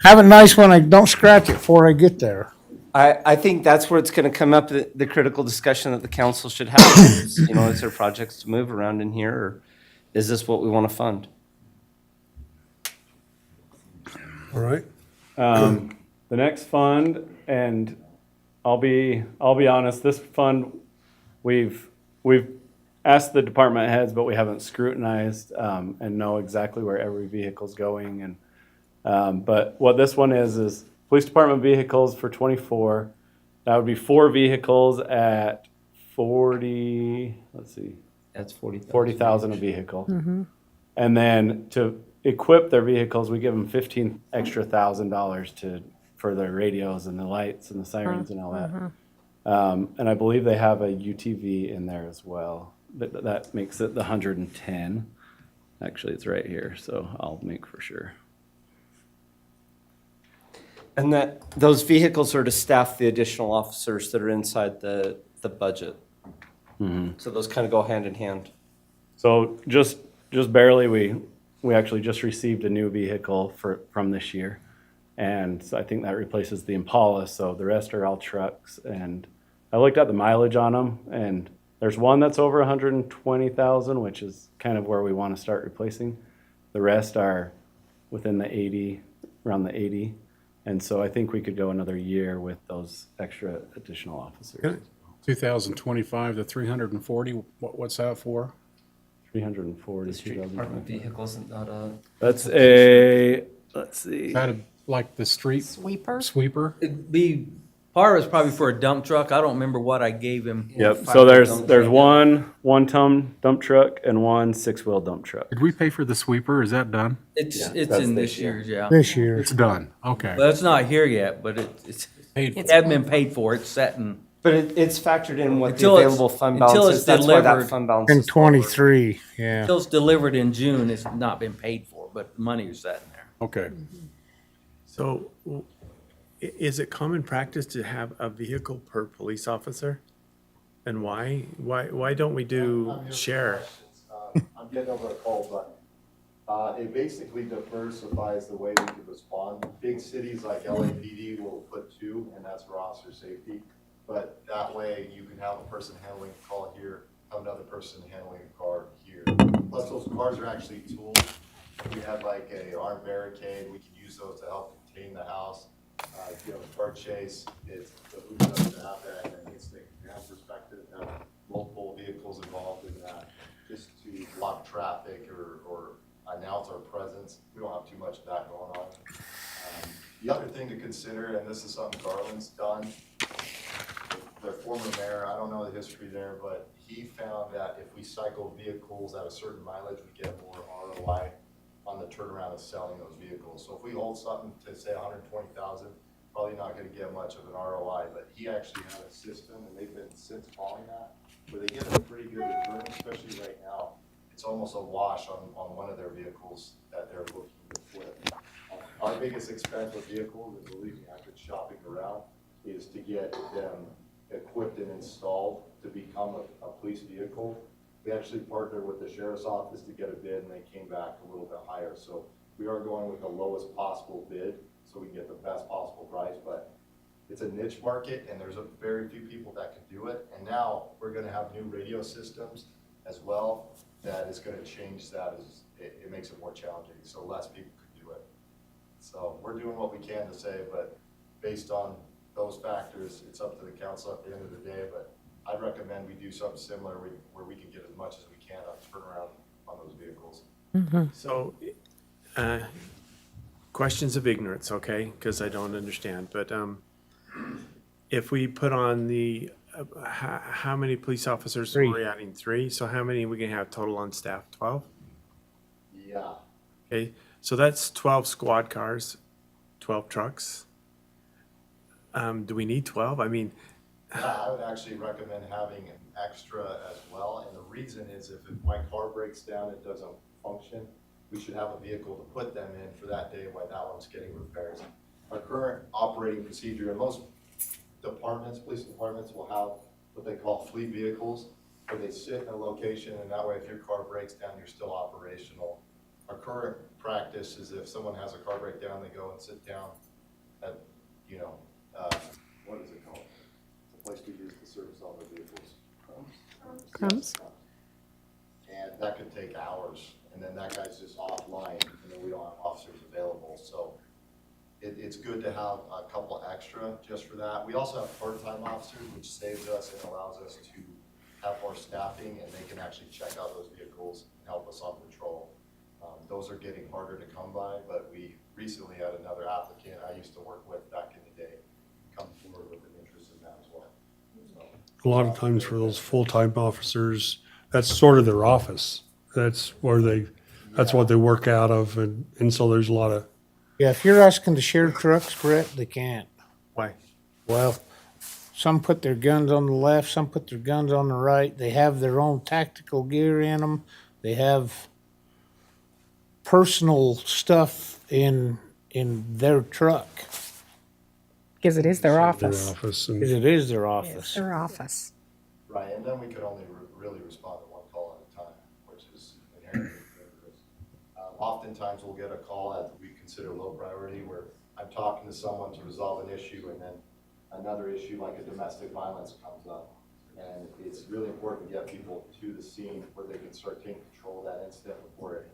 have a nice one. I don't scratch it before I get there. I think that's where it's going to come up, the critical discussion that the council should have. Is, you know, is there projects to move around in here, or is this what we want to fund? All right. The next fund, and I'll be honest, this fund, we've asked the department heads, but we haven't scrutinized, and know exactly where every vehicle's going. And, but what this one is police department vehicles for 24. That would be 4 vehicles at 40, let's see, That's 40,000. 40,000 a vehicle. And then to equip their vehicles, we give them $15,000 for their radios and the lights and the sirens and all that. And I believe they have a UTV in there as well. That makes it the 110. Actually, it's right here, so I'll make for sure. And that those vehicles are to staff the additional officers that are inside the budget. So those kind of go hand in hand. So just barely, we actually just received a new vehicle from this year. And so I think that replaces the Impala, so the rest are all trucks. And I looked at the mileage on them, and there's one that's over 120,000, which is kind of where we want to start replacing. The rest are within the 80, around the 80. And so I think we could go another year with those extra additional officers. 2025 to 340, what's that for? 340. Street department vehicles and not a. That's a, let's see. Is that like the street Sweeper? sweeper? It'd be, part of it's probably for a dump truck. I don't remember what I gave him. Yep, so there's one-ton dump truck and one 6-wheel dump truck. Did we pay for the sweeper? Is that done? It's that's in this this year. year's, yeah. This year. It's done. Okay. But it's not here yet, but it's, Paid for. it hasn't been paid for. It's setting. But it's factored in what the Until it's- available fund until balance it's is. That's why that delivered. fund balance In is lower. 23, yeah. Until it's delivered in June, it's not been paid for, but the money is sitting there. Okay. So is it common practice to have a vehicle per police officer? And why? Why don't we do share? I'm getting over a cold, but it basically diversifies the way we can respond. Big cities like LAPD will put 2, and that's for officer safety. But that way, you can have a person handling a call here, have another person handling a car here. Plus, those cars are actually tools. If we had like a armed barricade, we can use those to help contain the house. If you have a car chase, it's the who doesn't have that, and it's the command perspective, have multiple vehicles involved in that, just to block traffic or announce our presence. We don't have too much of that going on. The other thing to consider, and this is something Garland's done, their former mayor, I don't know the history there, but he found that if we cycle vehicles at a certain mileage, we get more ROI on the turnaround of selling those vehicles. So if we hold something to say 120,000, probably not gonna get much of an ROI, but he actually had a system, and they've been since following that, where they get a pretty good return, especially right now. It's almost a wash on one of their vehicles that they're looking to flip. Our biggest expense with vehicles, and believe me, I've been shopping around, is to get them equipped and installed to become a police vehicle. We actually partnered with the sheriff's office to get a bid, and they came back a little bit higher. So we are going with the lowest possible bid, so we can get the best possible price, but it's a niche market, and there's a very few people that can do it. And now we're gonna have new radio systems as well, that is gonna change that, it makes it more challenging, so less people can do it. So we're doing what we can to save, but based on those factors, it's up to the council at the end of the day, but I'd recommend we do something similar where we can get as much as we can on turnaround on those vehicles. So, questions of ignorance, okay, because I don't understand, but if we put on the, how many police officers are we adding? 3? So how many we gonna have total on staff? 12? Yeah, Okay, so that's 12 squad cars, 12 trucks. Do we need 12? I mean, yeah, I would actually recommend having an extra as well, and the reason is if my car breaks down, it doesn't function, we should have a vehicle to put them in for that day while that one's getting repairs. Our current operating procedure, and most departments, police departments will have what they call fleet vehicles, where they sit in a location, and that way if your car breaks down, you're still operational. Our current practice is if someone has a car breakdown, they go and sit down at, what is it called? The place we use to service all the vehicles. Crumbs? And that could take hours, and then that guy's just offline, and then we don't have officers available, so it's good to have a couple extra just for that. We also have part-time officers, which saves us and allows us to have more staffing, and they can actually check out those vehicles and help us on patrol. Those are getting harder to come by, but we recently had another applicant I used to work with back in the day come forward with an interest in that as well. A lot of times for those full-time officers, that's sort of their office. That's where that's what they work out of, and so there's a lot of, Yeah, if you're asking to share trucks, Brett, they can't. why? Well, some put their guns on the left, some put their guns on the right. They have their own tactical gear in them. They have personal stuff in their truck. Because it is their their office. office. Because And it is their It's office. their office. Right, and then we could only really respond to one call at a time, which is inherently dangerous. Oftentimes, we'll get a call that we consider low priority, where I'm talking to someone to resolve an issue, and then another issue like a domestic violence comes up. And it's really important to get people to the scene where they can start taking control of that incident before it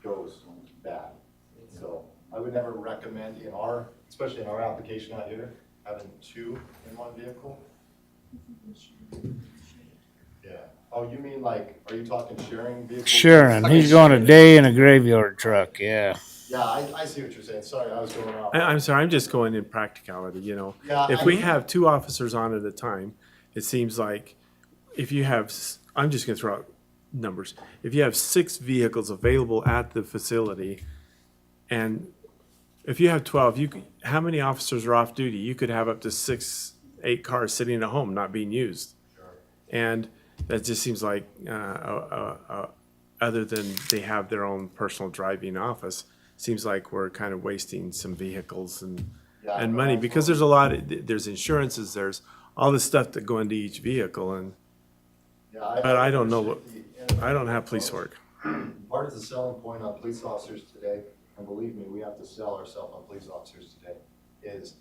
goes bad. So I would never recommend especially in our application out here, having 2 in one vehicle. Yeah. Oh, you mean like, are you talking sharing vehicles? Sharon, he's going a day in a graveyard truck, yeah. Yeah, I see what you're saying. Sorry, I was going off. I'm sorry, I'm just going in practicality, Yeah, If we have 2 officers on at a time, it seems like if you have, I'm just gonna throw out numbers. If you have 6 vehicles available at the facility, and if you have 12, how many officers are off duty? You could have up to 6, 8 cars sitting at home not being used. And that just seems like, other than they have their own personal driving office, seems like we're kind of wasting some vehicles and money, because there's a lot there's insurances, there's all this stuff that go into each vehicle, and, but I don't know I don't have police work. Part of the selling point on police officers today, and believe me, we have to sell ourselves on police officers today, is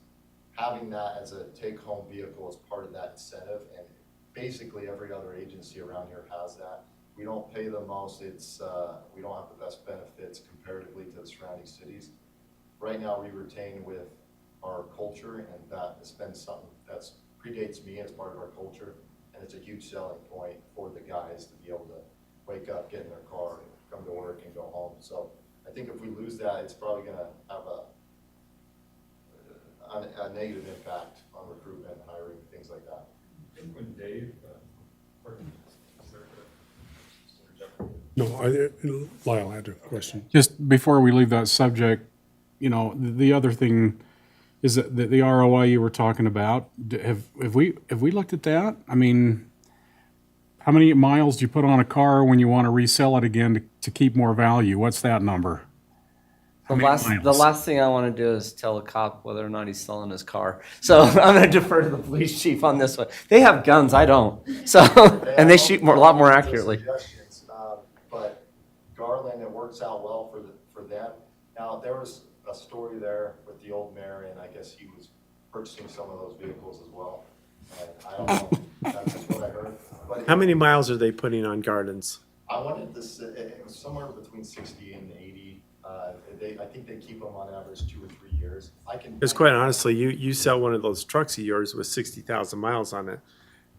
having that as a take-home vehicle as part of that incentive, and basically every other agency around here has that. We don't pay the most, we don't have the best benefits comparatively to the surrounding cities. Right now, we retain with our culture, and that has been something that predates me as part of our culture, and it's a huge selling point for the guys to be able to wake up, get in their car, come to work, and go home. So I think if we lose that, it's probably gonna have a negative impact on recruitment, hiring, things like that. I think when Dave, no, Lyle had a question. Just before we leave that subject, the other thing Is it the ROI you were talking about? Have we looked at that? I mean, how many miles do you put on a car when you want to resell it again to keep more value? What's that number? The many the miles? last thing I want to do is tell a cop whether or not he's selling his car. So I'm going to defer to the police chief on this one. They have guns, I don't. So, and they shoot a lot more accurately. Suggestions, But Garland, it works out well for them. Now, there was a story there with the old mayor, and I guess he was purchasing some of those vehicles as well. And I don't know, that's just what I heard. But How many miles are they putting on Gardens? I wanted this, it was somewhere between 60 and 80. I think they keep them on average 2 or 3 years. Because quite honestly, you sell one of those trucks of yours with 60,000 miles on it.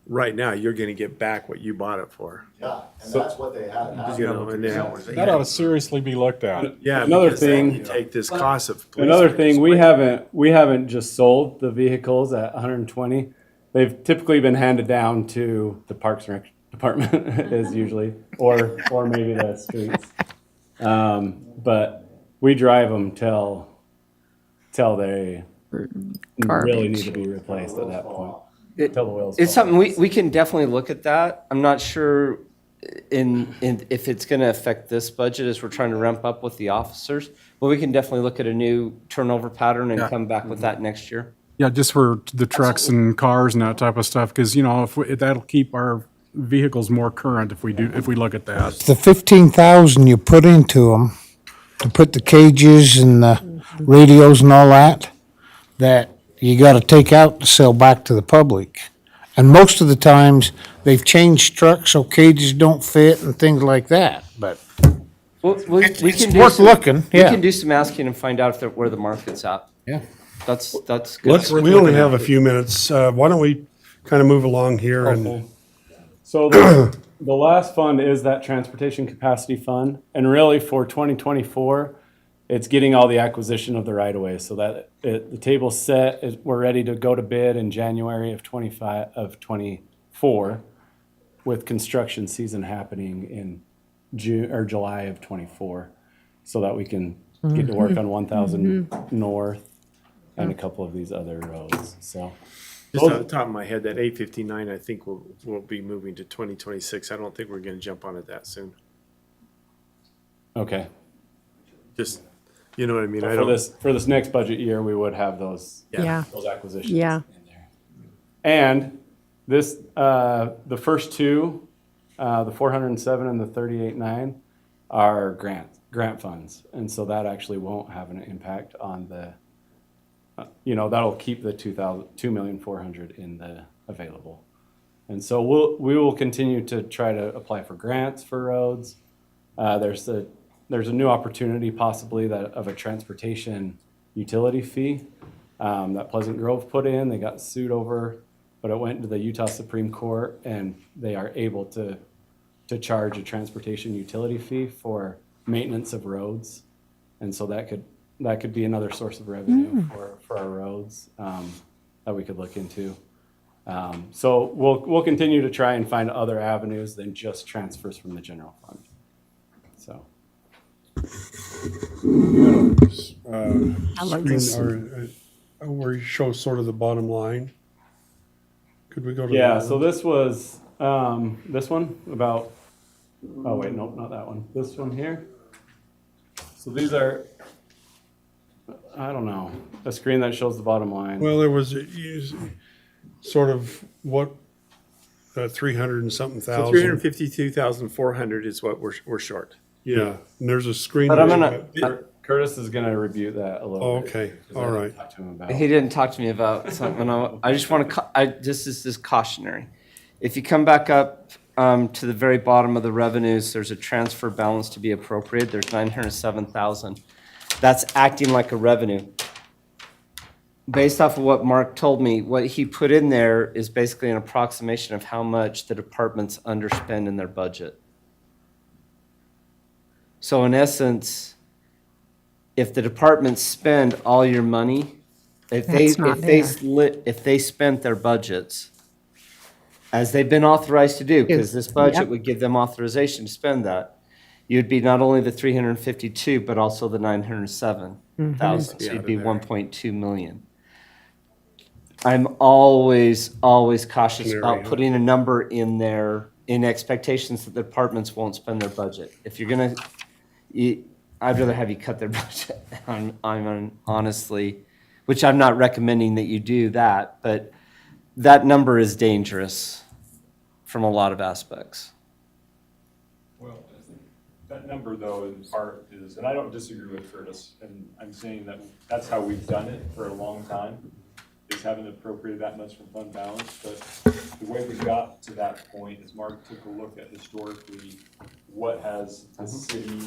Right now, you're going to get back what you bought it for. Yeah, and that's what they had. You know, and then, That ought to seriously be looked at. yeah, Another because then thing- you take this cost of. police Another vehicles thing, we away. haven't just sold the vehicles at 120. They've typically been handed down to the Parks and Rec Department is usually, or maybe the streets. But we drive them till they really need to be replaced at that point. Till the wheels It's fall something we can definitely look at that. I'm not sure in if it's going to affect this budget as we're trying to ramp up with the officers, but we can definitely look at a new turnover pattern and come back with that next year. Yeah, just for the trucks and cars and that type of stuff, because, you know, if that'll keep our vehicles more current if we look at that. The 15,000 you put into them, to put the cages and the radios and all that, that you gotta take out to sell back to the public. And most of the times, they've changed trucks so cages don't fit and things like that, but We it's can do worth some, looking, We yeah. can do some asking and find out where the market's at. Yeah. That's good. We only have a few minutes. Why don't we kind of move along here and, So the last fund is that transportation capacity fund, and really for 2024, it's getting all the acquisition of the right of way so that the table's set. We're ready to go to bid in January of 24, with construction season happening in June or July of 24, so that we can get to work on 1,000 North and a couple of these other roads. So. Just off the top of my head, that 859, I think will be moving to 2026. I don't think we're going to jump on it that soon. Okay. Just, you know what I mean? I For don't. this next budget year, we would have those Yeah, acquisitions. yeah. in there. And this, the first two, the 407 and the 38.9 are grant funds. And so that actually won't have an impact on the, that'll keep the 2,400,000 in the available. And so we will continue to try to apply for grants for roads. There's a new opportunity possibly of a transportation utility fee that Pleasant Grove put in. They got sued over, but it went to the Utah Supreme Court, and they are able to charge a transportation utility fee for maintenance of roads. And so that could be another source of revenue for our roads that we could look into. So we'll continue to try and find other avenues than just transfers from the general fund. So. I love this. where you show sort of the bottom line. Could we go to? Yeah, that so one? this was, this one about, oh wait, nope, not that one. This one here. So these are, I don't know, a screen that shows the bottom line. Well, there was sort of what, 300 and something So thousand. 352,400 is what we're short. Yeah, and there's a screen. But I'm there. gonna, Curtis is gonna review that a little Oh, bit. okay. 'cause I All didn't right. talk to him about he didn't talk to me about something. I just want to, this is cautionary. If you come back up to the very bottom of the revenues, there's a transfer balance to be appropriate. There's 907,000. That's acting like a revenue. Based off of what Mark told me, what he put in there is basically an approximation of how much the departments underspend in their budget. So in essence, if the departments spend all your money, if That's not they spent their budgets as they've been authorized to do, because this budget Yep. would give them authorization to spend that, you'd be not only the 352, but also the 907,000. So you'd be 1.2 million. I'm always cautious Canary, about huh? putting a number in there in expectations that the departments won't spend their budget. If you're gonna, I'd rather have you cut their budget. Honestly, which I'm not recommending that you do that, but that number is dangerous from a lot of aspects. Well, that number though, in part is, and I don't disagree with Curtis, and I'm saying that that's how we've done it for a long time, is having appropriated that much from fund balance, but the way we got to that point is Mark took a look at historically what has the city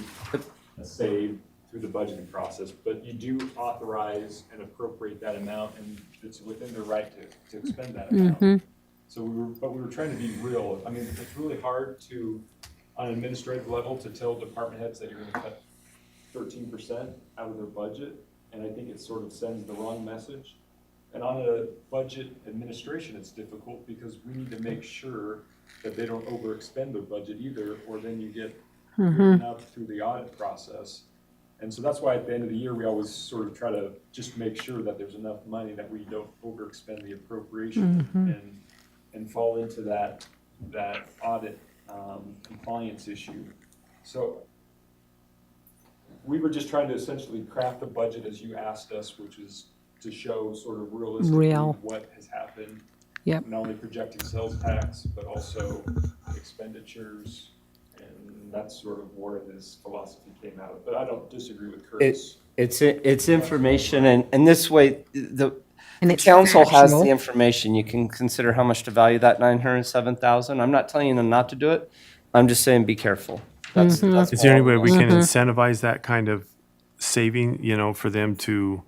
saved through the budgeting process, but you do authorize and appropriate that amount, and it's within their right to expend that amount. So we were trying to be real. I mean, it's really hard to, on an administrative level, to tell department heads that you're gonna cut 13% out of their budget, and I think it sort of sends the wrong message. And on a budget administration, it's difficult because we need to make sure that they don't overexpend their budget either, or then you get written up through the audit process. And so that's why at the end of the year, we always sort of try to just make sure that there's enough money that we don't overexpend the appropriation and fall into that audit compliance issue. So we were just trying to essentially craft a budget as you asked us, which is to show sort of realistically Real. what has happened. Yep. Not only projecting sales tax, but also expenditures. And that's sort of where this philosophy came out of. But I don't disagree with Curtis. It's information, and this way, the And it's council has factual. the information. You can consider how much to value that 907,000. I'm not telling you not to do it. I'm just saying be careful. That's Is there any way we can Mm-hmm. incentivize that kind of saving, for them to,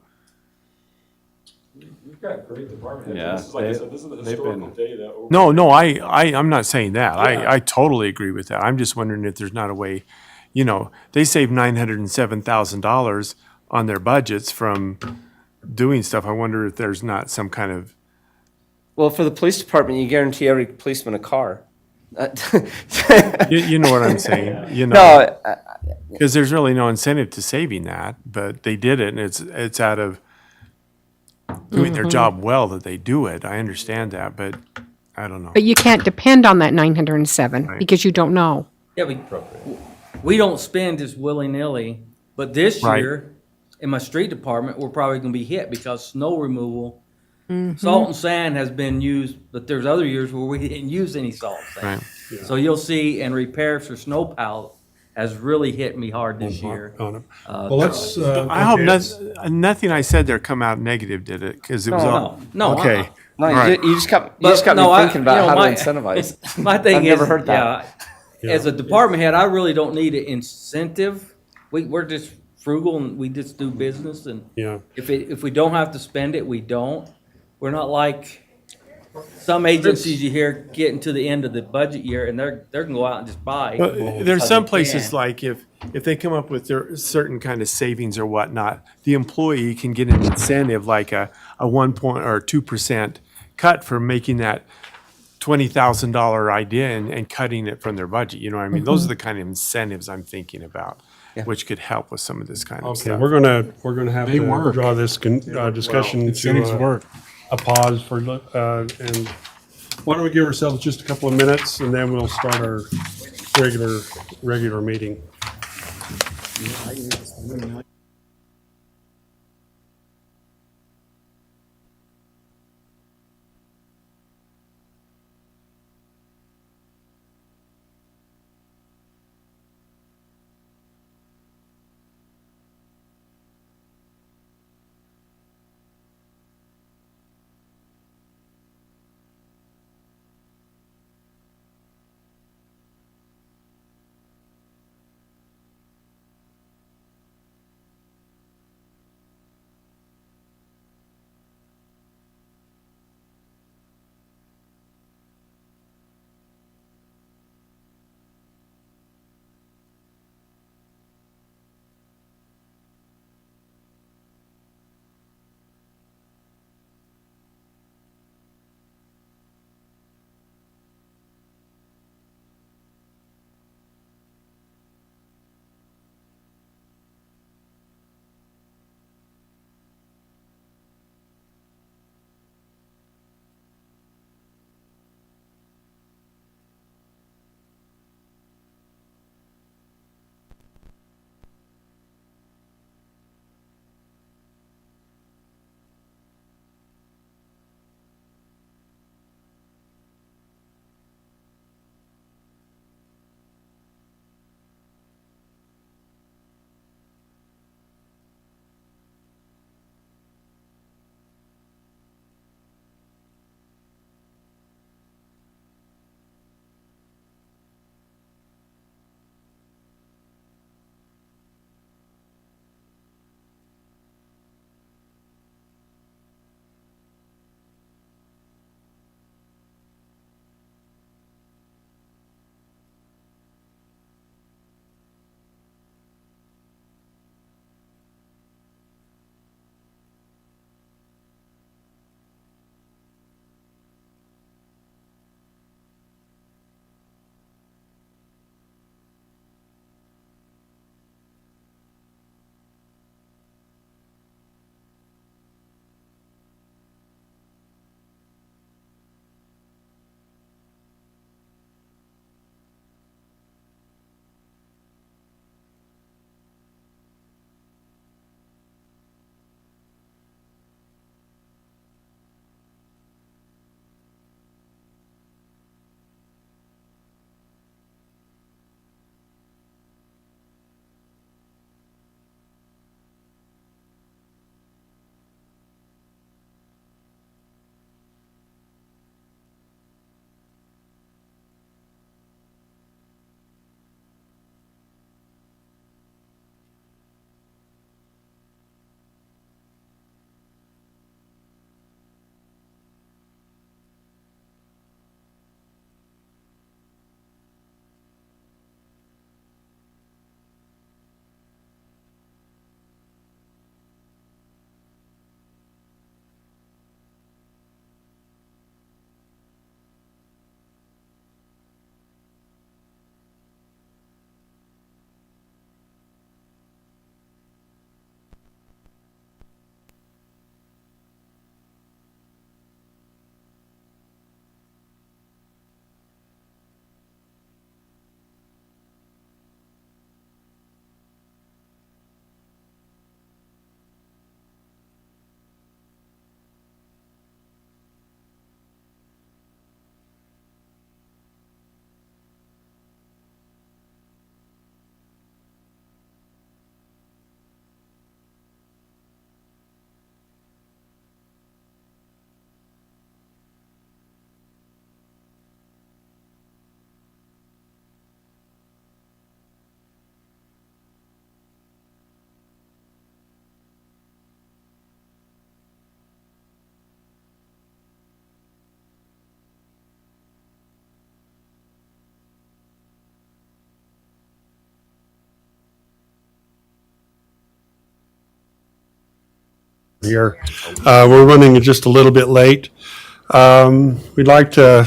We've got great department heads. Yeah, This is, like I said, this is the they've historical been- data. over- no, I'm not saying that. Yeah. I totally agree with that. I'm just wondering if there's not a way, they save $907,000 on their budgets from doing stuff. I wonder if there's not some kind of, Well, for the police department, you guarantee every policeman a car. you know what I'm saying, No, because there's really no incentive to saving that, but they did it, and it's out of doing their job well that they do it. I understand that, but I don't know. But you can't depend on that 907 Right. because you don't know. Yeah, we don't spend just willy-nilly, but this Right. year, in my street department, we're probably gonna be hit because snow removal, salt and sand has been used, but there's other years where we didn't use any salt and sand. Right. So you'll see, and repairs for snow plow has really hit me hard this year. On it. Well, let's. I hope nothing I said there come out negative, did it? Because it was all. No, Okay. no, All right. you just got But me no, thinking about how my- to incentivize. My thing I've is, never heard that. yeah, as a department head, I really don't need an incentive. We're just frugal and we just do business, and Yeah. if we don't have to spend it, we don't. We're not like some agencies you hear getting to the end of the budget year and they're gonna go out and just buy. Well, there's because some they places can. like if they come up with their certain kind of savings or whatnot, the employee can get an incentive like a 1 or 2% cut for making that $20,000 idea and cutting it from their budget. You know what I mean? Those are the kind of incentives I'm thinking about, which could help with some of this kind of Okay, stuff. we're gonna have They to work. draw this discussion Incentives to work. a pause for, and why don't we give ourselves just a couple of minutes and then we'll start our regular meeting. here. We're running just a little bit late. We'd like to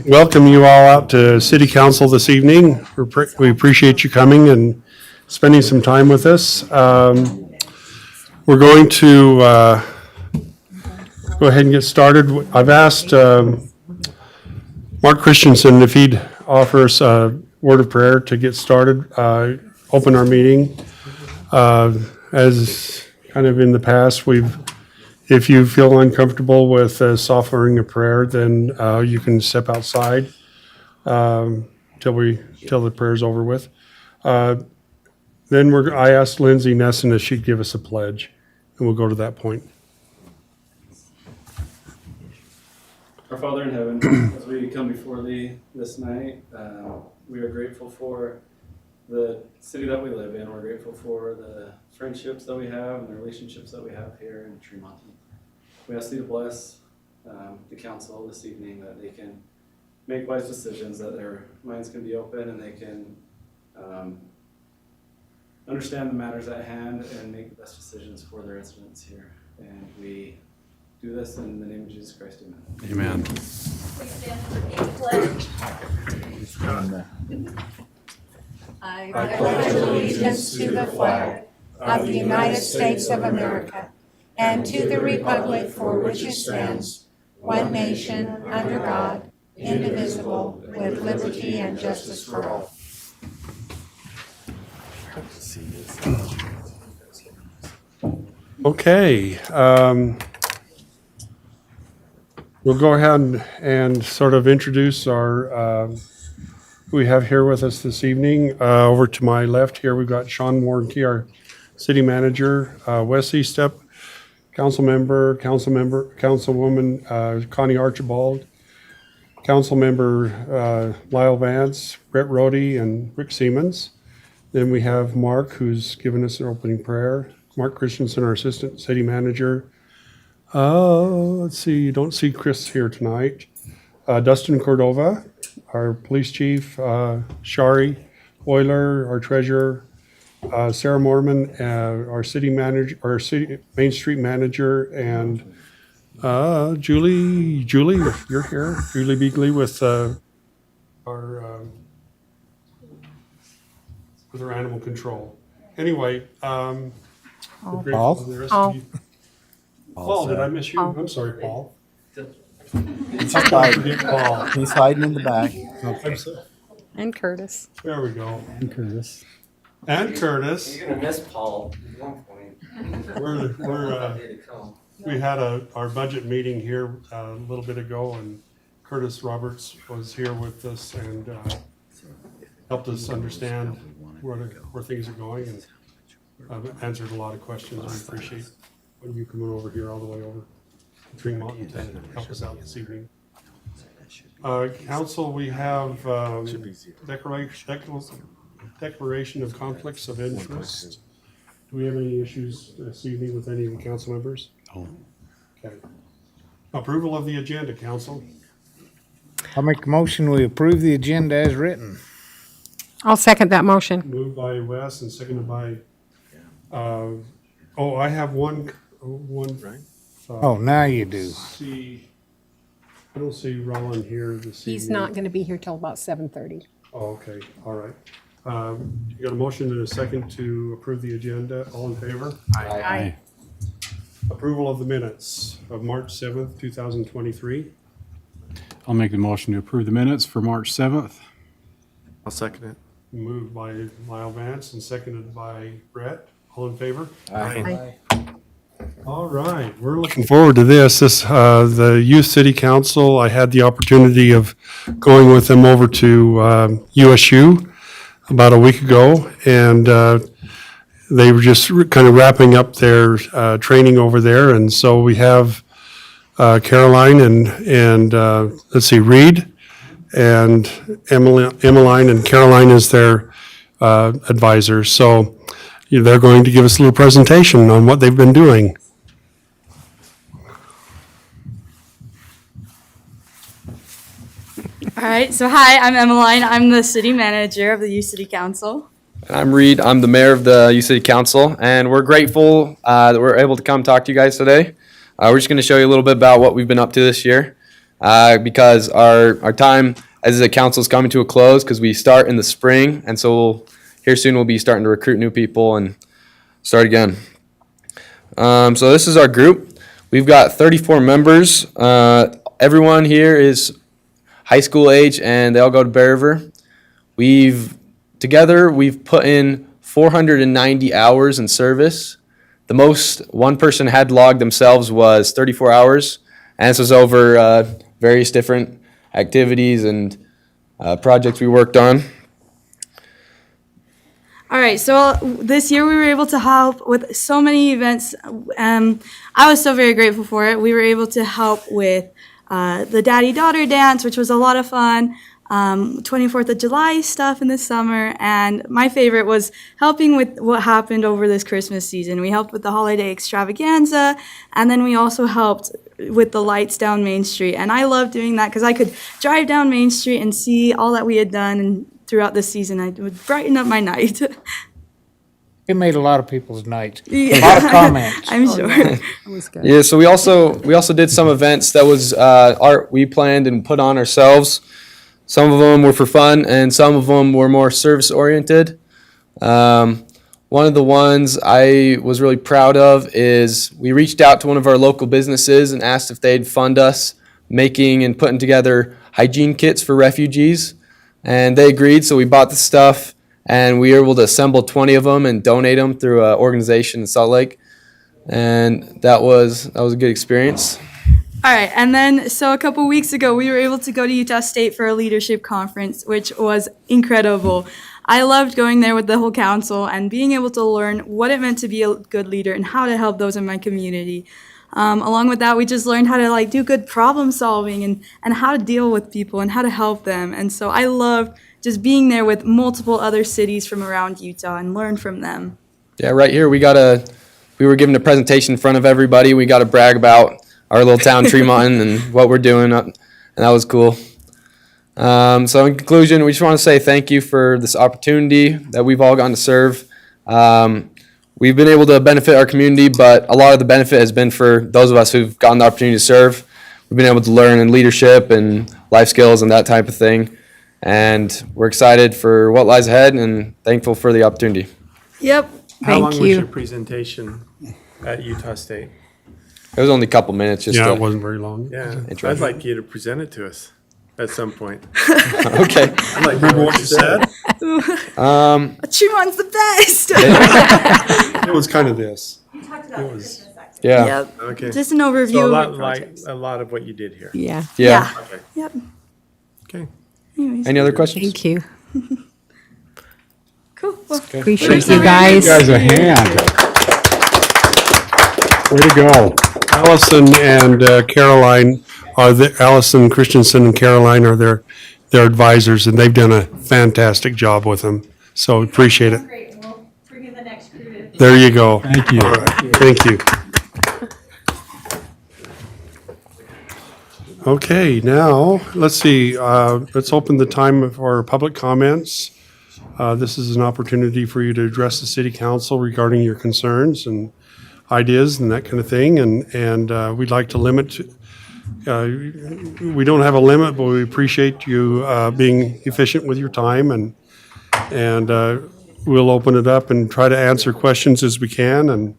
welcome you all out to City Council this evening. We appreciate you coming and spending some time with us. We're going to go ahead and get started. I've asked Mark Christensen if he'd offer us a word of prayer to get started, open our meeting. As kind of in the past, if you feel uncomfortable with us offering a prayer, then you can step outside till the prayer's over with. Then I asked Lindsay Nesson if she'd give us a pledge, and we'll go to that point. Our Father in heaven, as we come before Thee this night, we are grateful for the city that we live in. We're grateful for the friendships that we have and the relationships that we have here in Tremont. We ask Thee to bless the council this evening, that they can make wise decisions, that their minds can be open and they can understand the matters at hand and make the best decisions for their residents here. And we do this in the name of Jesus Christ, amen. Amen. Please stand for the pledge. I pledge allegiance to the flag of the United States of America and to the republic for which it stands, one nation, under God, indivisible, with liberty and justice for all. Okay. We'll go ahead and sort of introduce who we have here with us this evening. Over to my left here, we've got Sean Warnke, our city manager, Wes Eastep, Councilwoman Connie Archibald, Councilmember Lyle Vance, Brett Rohde, and Rick Siemens. Then we have Mark, who's given us an opening prayer. Mark Christensen, our assistant city manager. Let's see, you don't see Chris here tonight. Dustin Cordova, our police chief, Shari Euler, our treasurer, Sarah Mormon, our city manager, our city Main Street manager, and Julie, if you're here, Julie Beagley with our animal control. Anyway, we're grateful for the rest of you. Paul, did I miss you? I'm sorry, Paul. He's hiding. Paul. He's hiding in the back. I'm so- And Curtis. There we go. And Curtis. And Curtis. You're gonna miss Paul at one point. We had our budget meeting here a little bit ago, and Curtis Roberts was here with us and helped us understand where things are going, and answered a lot of questions. We appreciate you coming over here all the way over to Tremont to help us out this evening. Council, we have declaration of conflicts of interest. Do we have any issues this evening with any of the council members? No. Okay. Approval of the agenda, council. I'll make a motion, we approve the agenda as written. I'll second that motion. Moved by Wes and seconded by, I have one. Oh, now you do. I don't see Roland here this evening. He's not going to be here till about 7:30. Oh, okay, all right. You got a motion and a second to approve the agenda. All in favor? Aye. Approval of the minutes of March 7th, 2023. I'll make the motion to approve the minutes for March 7th. I'll second it. Moved by Lyle Vance and seconded by Brett. All in favor? Aye. All right, we're looking forward to this. The Youth City Council, I had the opportunity of going with them over to USU about a week ago, and they were just kind of wrapping up their training over there. And so we have Caroline and let's see, Reed and Emmeline, and Caroline is their advisor. So they're going to give us a little presentation on what they've been doing. All right, so hi, I'm Emmeline. I'm the city manager of the Youth City Council. I'm Reed. I'm the mayor of the U City Council, and we're grateful that we're able to come talk to you guys today. We're just going to show you a little bit about what we've been up to this year, because our time as a council is coming to a close because we start in the spring, and so here soon we'll be starting to recruit new people and start again. So this is our group. We've got 34 members. Everyone here is high school age, and they all go to Bear River. Together, we've put in 490 hours in service. The most one person had logged themselves was 34 hours, and this was over various different activities and projects we worked on. All right, so this year we were able to help with so many events. I was so very grateful for it. We were able to help with the daddy-daughter dance, which was a lot of fun. 24th of July stuff in the summer, and my favorite was helping with what happened over this Christmas season. We helped with the holiday extravaganza, and then we also helped with the lights down Main Street, and I loved doing that because I could drive down Main Street and see all that we had done, and throughout the season it would brighten up my night. It made a lot of people's nights. Yeah. A lot of comments. I'm sure. Yeah, so we also did some events that was art we planned and put on ourselves. Some of them were for fun, and some of them were more service-oriented. One of the ones I was really proud of is we reached out to one of our local businesses and asked if they'd fund us making and putting together hygiene kits for refugees. And they agreed, so we bought the stuff, and we were able to assemble 20 of them and donate them through an organization in Salt Lake. And that was a good experience. All right, and then so a couple weeks ago, we were able to go to Utah State for a leadership conference, which was incredible. I loved going there with the whole council and being able to learn what it meant to be a good leader and how to help those in my community. Along with that, we just learned how to do good problem solving and how to deal with people and how to help them. And so I loved just being there with multiple other cities from around Utah and learn from them. Yeah, right here we were given a presentation in front of everybody. We got to brag about our little town, Tremont, and what we're doing, and that was cool. So in conclusion, we just want to say thank you for this opportunity that we've all gotten to serve. We've been able to benefit our community, but a lot of the benefit has been for those of us who've gotten the opportunity to serve. We've been able to learn in leadership and life skills and that type of thing. And we're excited for what lies ahead and thankful for the opportunity. Yep. How long Thank was you. your presentation at Utah State? It was only a couple minutes. Yeah, it wasn't very long. Yeah, Intro. I'd like you to present it to us at some point. Okay. I'd like to remember what you said. Tremont's the best. It was kind of this. Yeah. Yep. Okay. Just an overview So a of lot, my like projects. a lot of what you did here. Yeah. Yeah. Yep. Okay. Anyways, Any other questions? Thank you. cool. Well, Appreciate you guys. Guys, a hand. Way to go. Allison and Caroline Allison Christensen and Caroline are their advisors, and they've done a fantastic job with them. So appreciate it. Great, we'll bring you the next crew. There you go. Thank you. All right, thank you. Okay, now, let's see, let's open the time for public comments. This is an opportunity for you to address the city council regarding your concerns and ideas and that kind of thing, and we'd like to limit, we don't have a limit, but we appreciate you being efficient with your time, and we'll open it up and try to answer questions as we can, and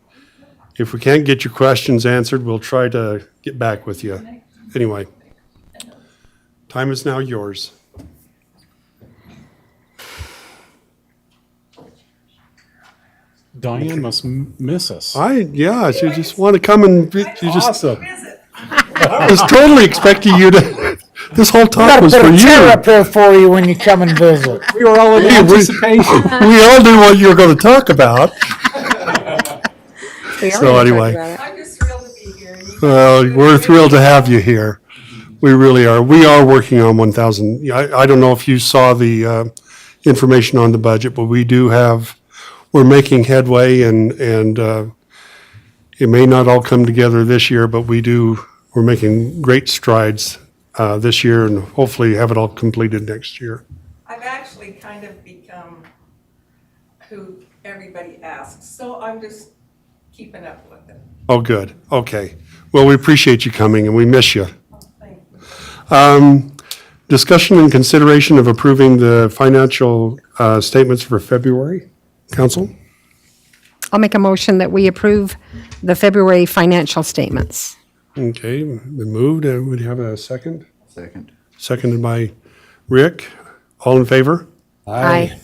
if we can't get your questions answered, we'll try to get back with you. Anyway, time is now yours. Diane must miss us. Yeah, she just want to come and, you just, Awesome. I was totally expecting you to, this whole talk Gotta was put for a chair you. up here for you when you come and visit. We were all in Hey, we- anticipation. We all knew what you were going to talk about. So anyway, I'm just thrilled to be here. well, we're thrilled to have you here. We really are. We are working on 1,000. I don't know if you saw the information on the budget, but we do have, we're making headway, and it may not all come together this year, but we're making great strides this year, and hopefully have it all completed next year. I've actually kind of become who everybody asks, so I'm just keeping up with it. Oh, good. Okay. Well, we appreciate you coming and we miss you. Thank you. Discussion and consideration of approving the financial statements for February. Council? I'll make a motion that we approve the February financial statements. Okay, been moved. Would you have a second? Second. Seconded by Rick. All in favor? Aye.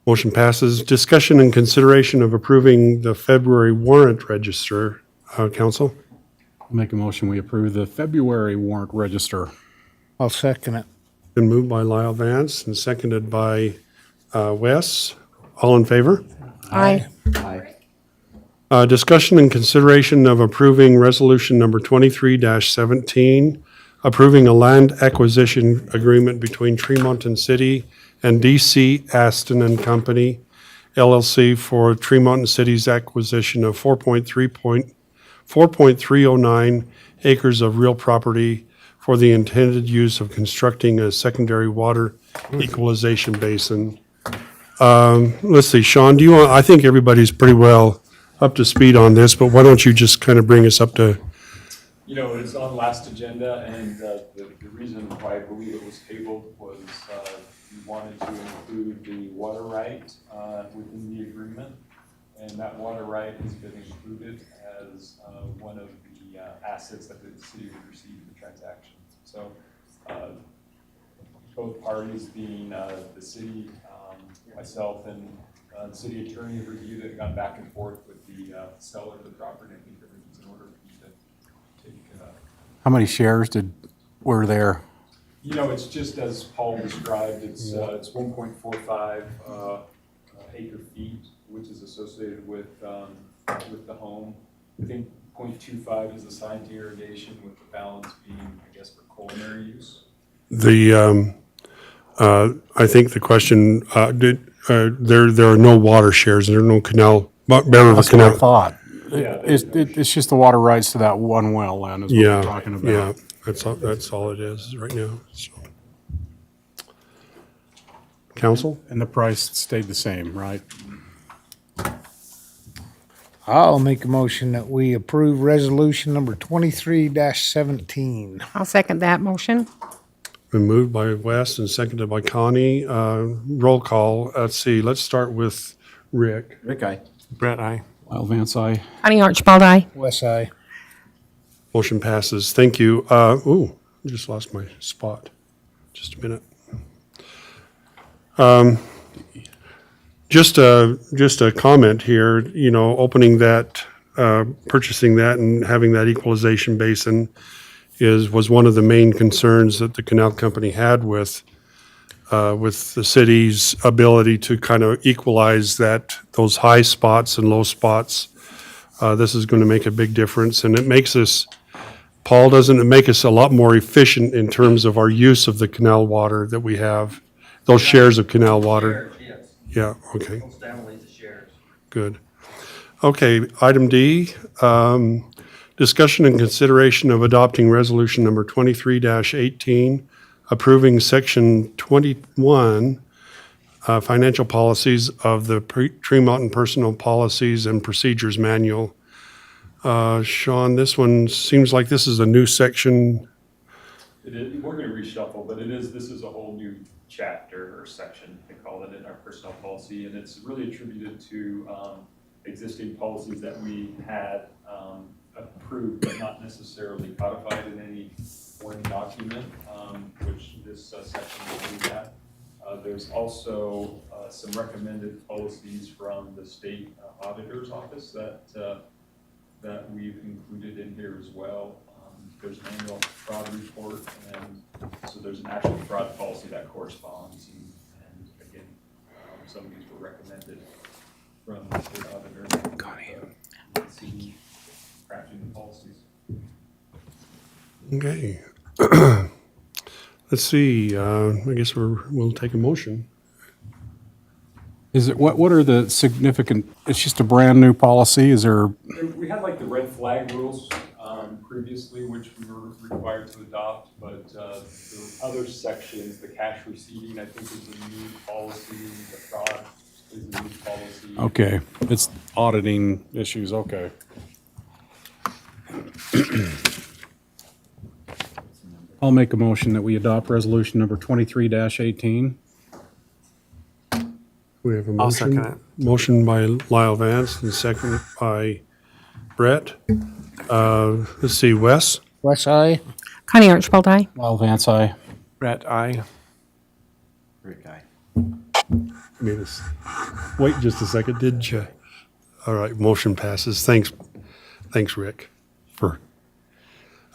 Motion passes. Discussion and consideration of approving the February warrant register. Council? Make a motion, we approve the February warrant register. I'll second it. Been moved by Lyle Vance and seconded by Wes. All in favor? Aye. Discussion and consideration of approving resolution number 23-17, approving a land acquisition agreement between Tremonton City and DC Aston and Company LLC for Tremonton City's acquisition of 4.309 acres of real property for the intended use of constructing a secondary water equalization basin. Let's see, Sean, I think everybody's pretty well up to speed on this, but why don't you just kind of bring us up to, You know, it's on last agenda, and the reason why I believe it was tabled was we wanted to include the water right within the agreement, and that water right has been included as one of the assets that the city would receive in the transaction. So both parties, being the city, myself, and the city attorney have reviewed it and gone back and forth with the seller of the property. I think everything's in order for you to take. How many shares were there? You know, it's just as Paul described, it's 1.45 acre feet, which is associated with the home. I think 0.25 is assigned to irrigation, with the balance being, I guess, for culinary use. I think the question, there are no water shares, there are no canal, Bear River That's what I Canal. thought. Yeah, It's just the water rights to that one well then, is what we're talking about. Yeah, that's all it is right now, so. Council? And the price stayed the same, right? I'll make a motion that we approve resolution number 23-17. I'll second that motion. Been moved by Wes and seconded by Connie. Roll call. Let's see, let's start with Rick. Rick, aye. Brett, aye. Lyle Vance, aye. Connie Archibald, aye. West Eye. Motion passes. Thank you. I just lost my spot. Just a minute. Just a comment here, you know, opening that, purchasing that and having that equalization basin was one of the main concerns that the canal company had with the city's ability to kind of equalize those high spots and low spots. This is going to make a big difference, and it makes us, Paul, doesn't it make us a lot more efficient in terms of our use of the canal water that we have, those shares of canal water? Yeah, okay. Most definitely the shares. Good. Okay, item D, discussion and consideration of adopting resolution number 23-18, approving section 21, financial policies of the Tremonton Personal Policies and Procedures Manual. Sean, this one seems like this is a new section. It is, we're going to reshuffle, but this is a whole new chapter or section, they call it, in our personnel policy, and it's really attributed to existing policies that we had approved, but not necessarily codified in any one document, which this section will do that. There's also some recommended policies from the state auditor's office that we've included in here as well. There's an annual fraud report, and so there's an actual fraud policy that corresponds. And again, some of these were recommended from the state auditor. Crafting the policies. Okay. Let's see, I guess we'll take a motion. Is it, what are the significant, it's just a brand-new policy, is there? We had like the red flag rules previously, which we were required to adopt, but the other sections, the cash receiving, I think is a new policy, the fraud is the new policy. Okay, it's auditing issues, okay. I'll make a motion that we adopt resolution number 23-18. We have a I'll second motion. Motion by Lyle Vance and second by Brett. Let's see, Wes? West Eye. Connie Archibald, aye. Lyle Vance, aye. Brett, aye. Made us wait just a second, didn't you? All right, motion passes. Thanks, Rick, for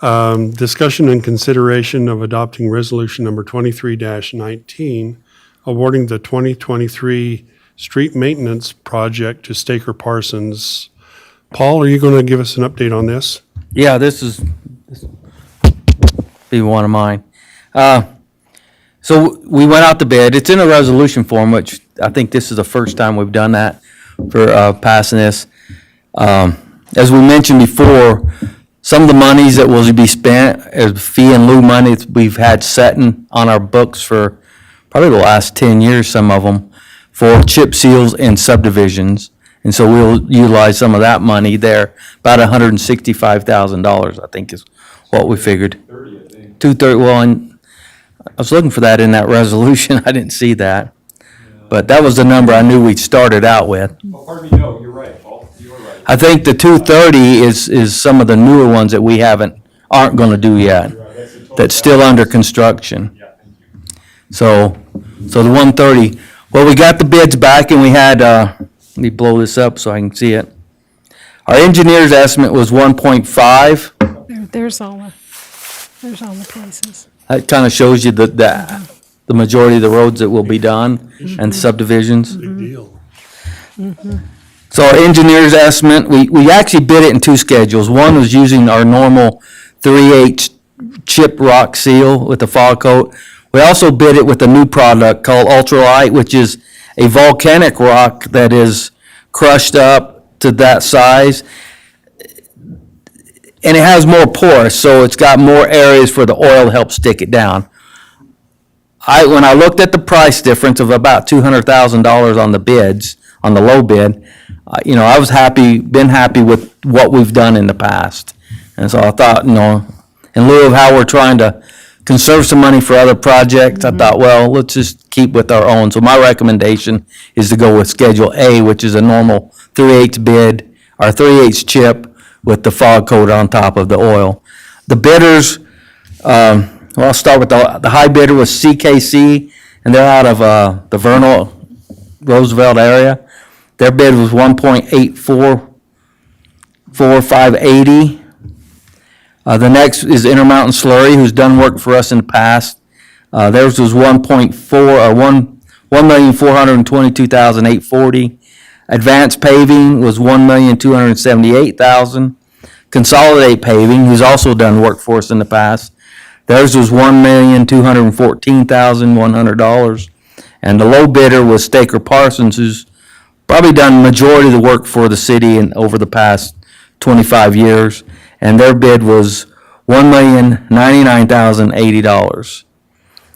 discussion and consideration of adopting resolution number 23-19, awarding the 2023 street maintenance project to Staker Parsons. Paul, are you going to give us an update on this? Yeah, this be one of mine. So we went out to bid. It's in a resolution form, which I think this is the first time we've done that for passing this. As we mentioned before, some of the monies that will be spent as fee and lieu money that we've had setting on our books for probably the last 10 years, some of them, for chip seals and subdivisions. And so we'll utilize some of that money there, about $165,000, I think is what we figured. 30, I think. 230, well, and I was looking for that in that resolution. I didn't see that. But that was the number I knew we'd started out with. Oh, pardon me, no, you're right, Paul, you were right. I think the 230 is some of the newer ones that we aren't gonna do yet. You're right, that's the total That's still value. under construction. Yeah, thank you. So the 130, well, we got the bids back and we had, let me blow this up so I can see it. Our engineer's estimate was 1.5. There's all the places. That kind of shows you the majority of the roads that will be done and subdivisions. Big deal. So our engineer's estimate, we actually bid it in two schedules. One was using our normal 3/8 chip rock seal with the fog coat. We also bid it with a new product called Ultralight, which is a volcanic rock that is crushed up to that size. And it has more porous, so it's got more areas for the oil to help stick it down. When I looked at the price difference of about $200,000 on the bids, on the low bid, I was been happy with what we've done in the past. And so I thought, in lieu of how we're trying to conserve some money for other projects, I thought, well, let's just keep with our own. So my recommendation is to go with Schedule A, which is a normal 3/8 bid, or 3/8 chip with the fog coat on top of the oil. The bidders, I'll start with the high bidder was CKC, and they're out of the Vernal, Roosevelt area. Their bid was 1.84580. The next is Intermountain Slurry, who's done work for us in the past. Theirs was 1,422,840. Advanced Paving was 1,278,000. Consolidate Paving, who's also done work for us in the past, theirs was $1,214,100. And the low bidder was Staker Parsons, who's probably done majority of the work for the city over the past 25 years. And their bid was $1,099,080.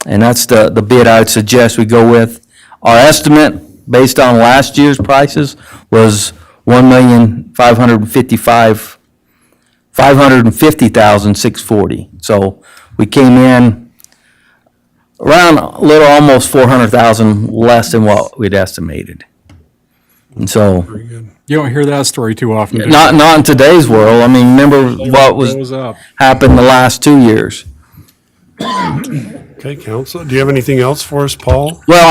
And that's the bid I would suggest we go with. Our estimate, based on last year's prices, was $550,640. So we came in around a little almost 400,000 less than what we'd estimated. And so, Very good. You don't hear that story too often. do you? not in today's world. I mean, remember what Goes up. happened the last 2 years. Okay, council, do you have anything else for us, Paul? Well,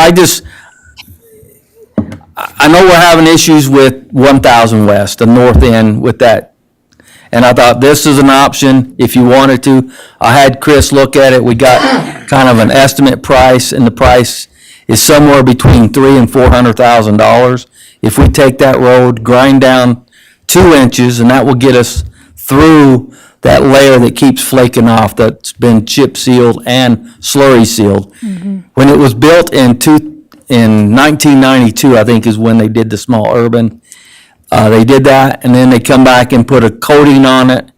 I know we're having issues with 1,000 West, the north end with that. And I thought this is an option if you wanted to. I had Chris look at it. We got kind of an estimate price, and the price is somewhere between $300,000 and $400,000. If we take that road, grind down 2 inches, and that will get us through that layer that keeps flaking off, that's been chip sealed and slurry sealed. When it was built in 1992, I think is when they did the small urban. They did that, and then they come back and put a coating on it,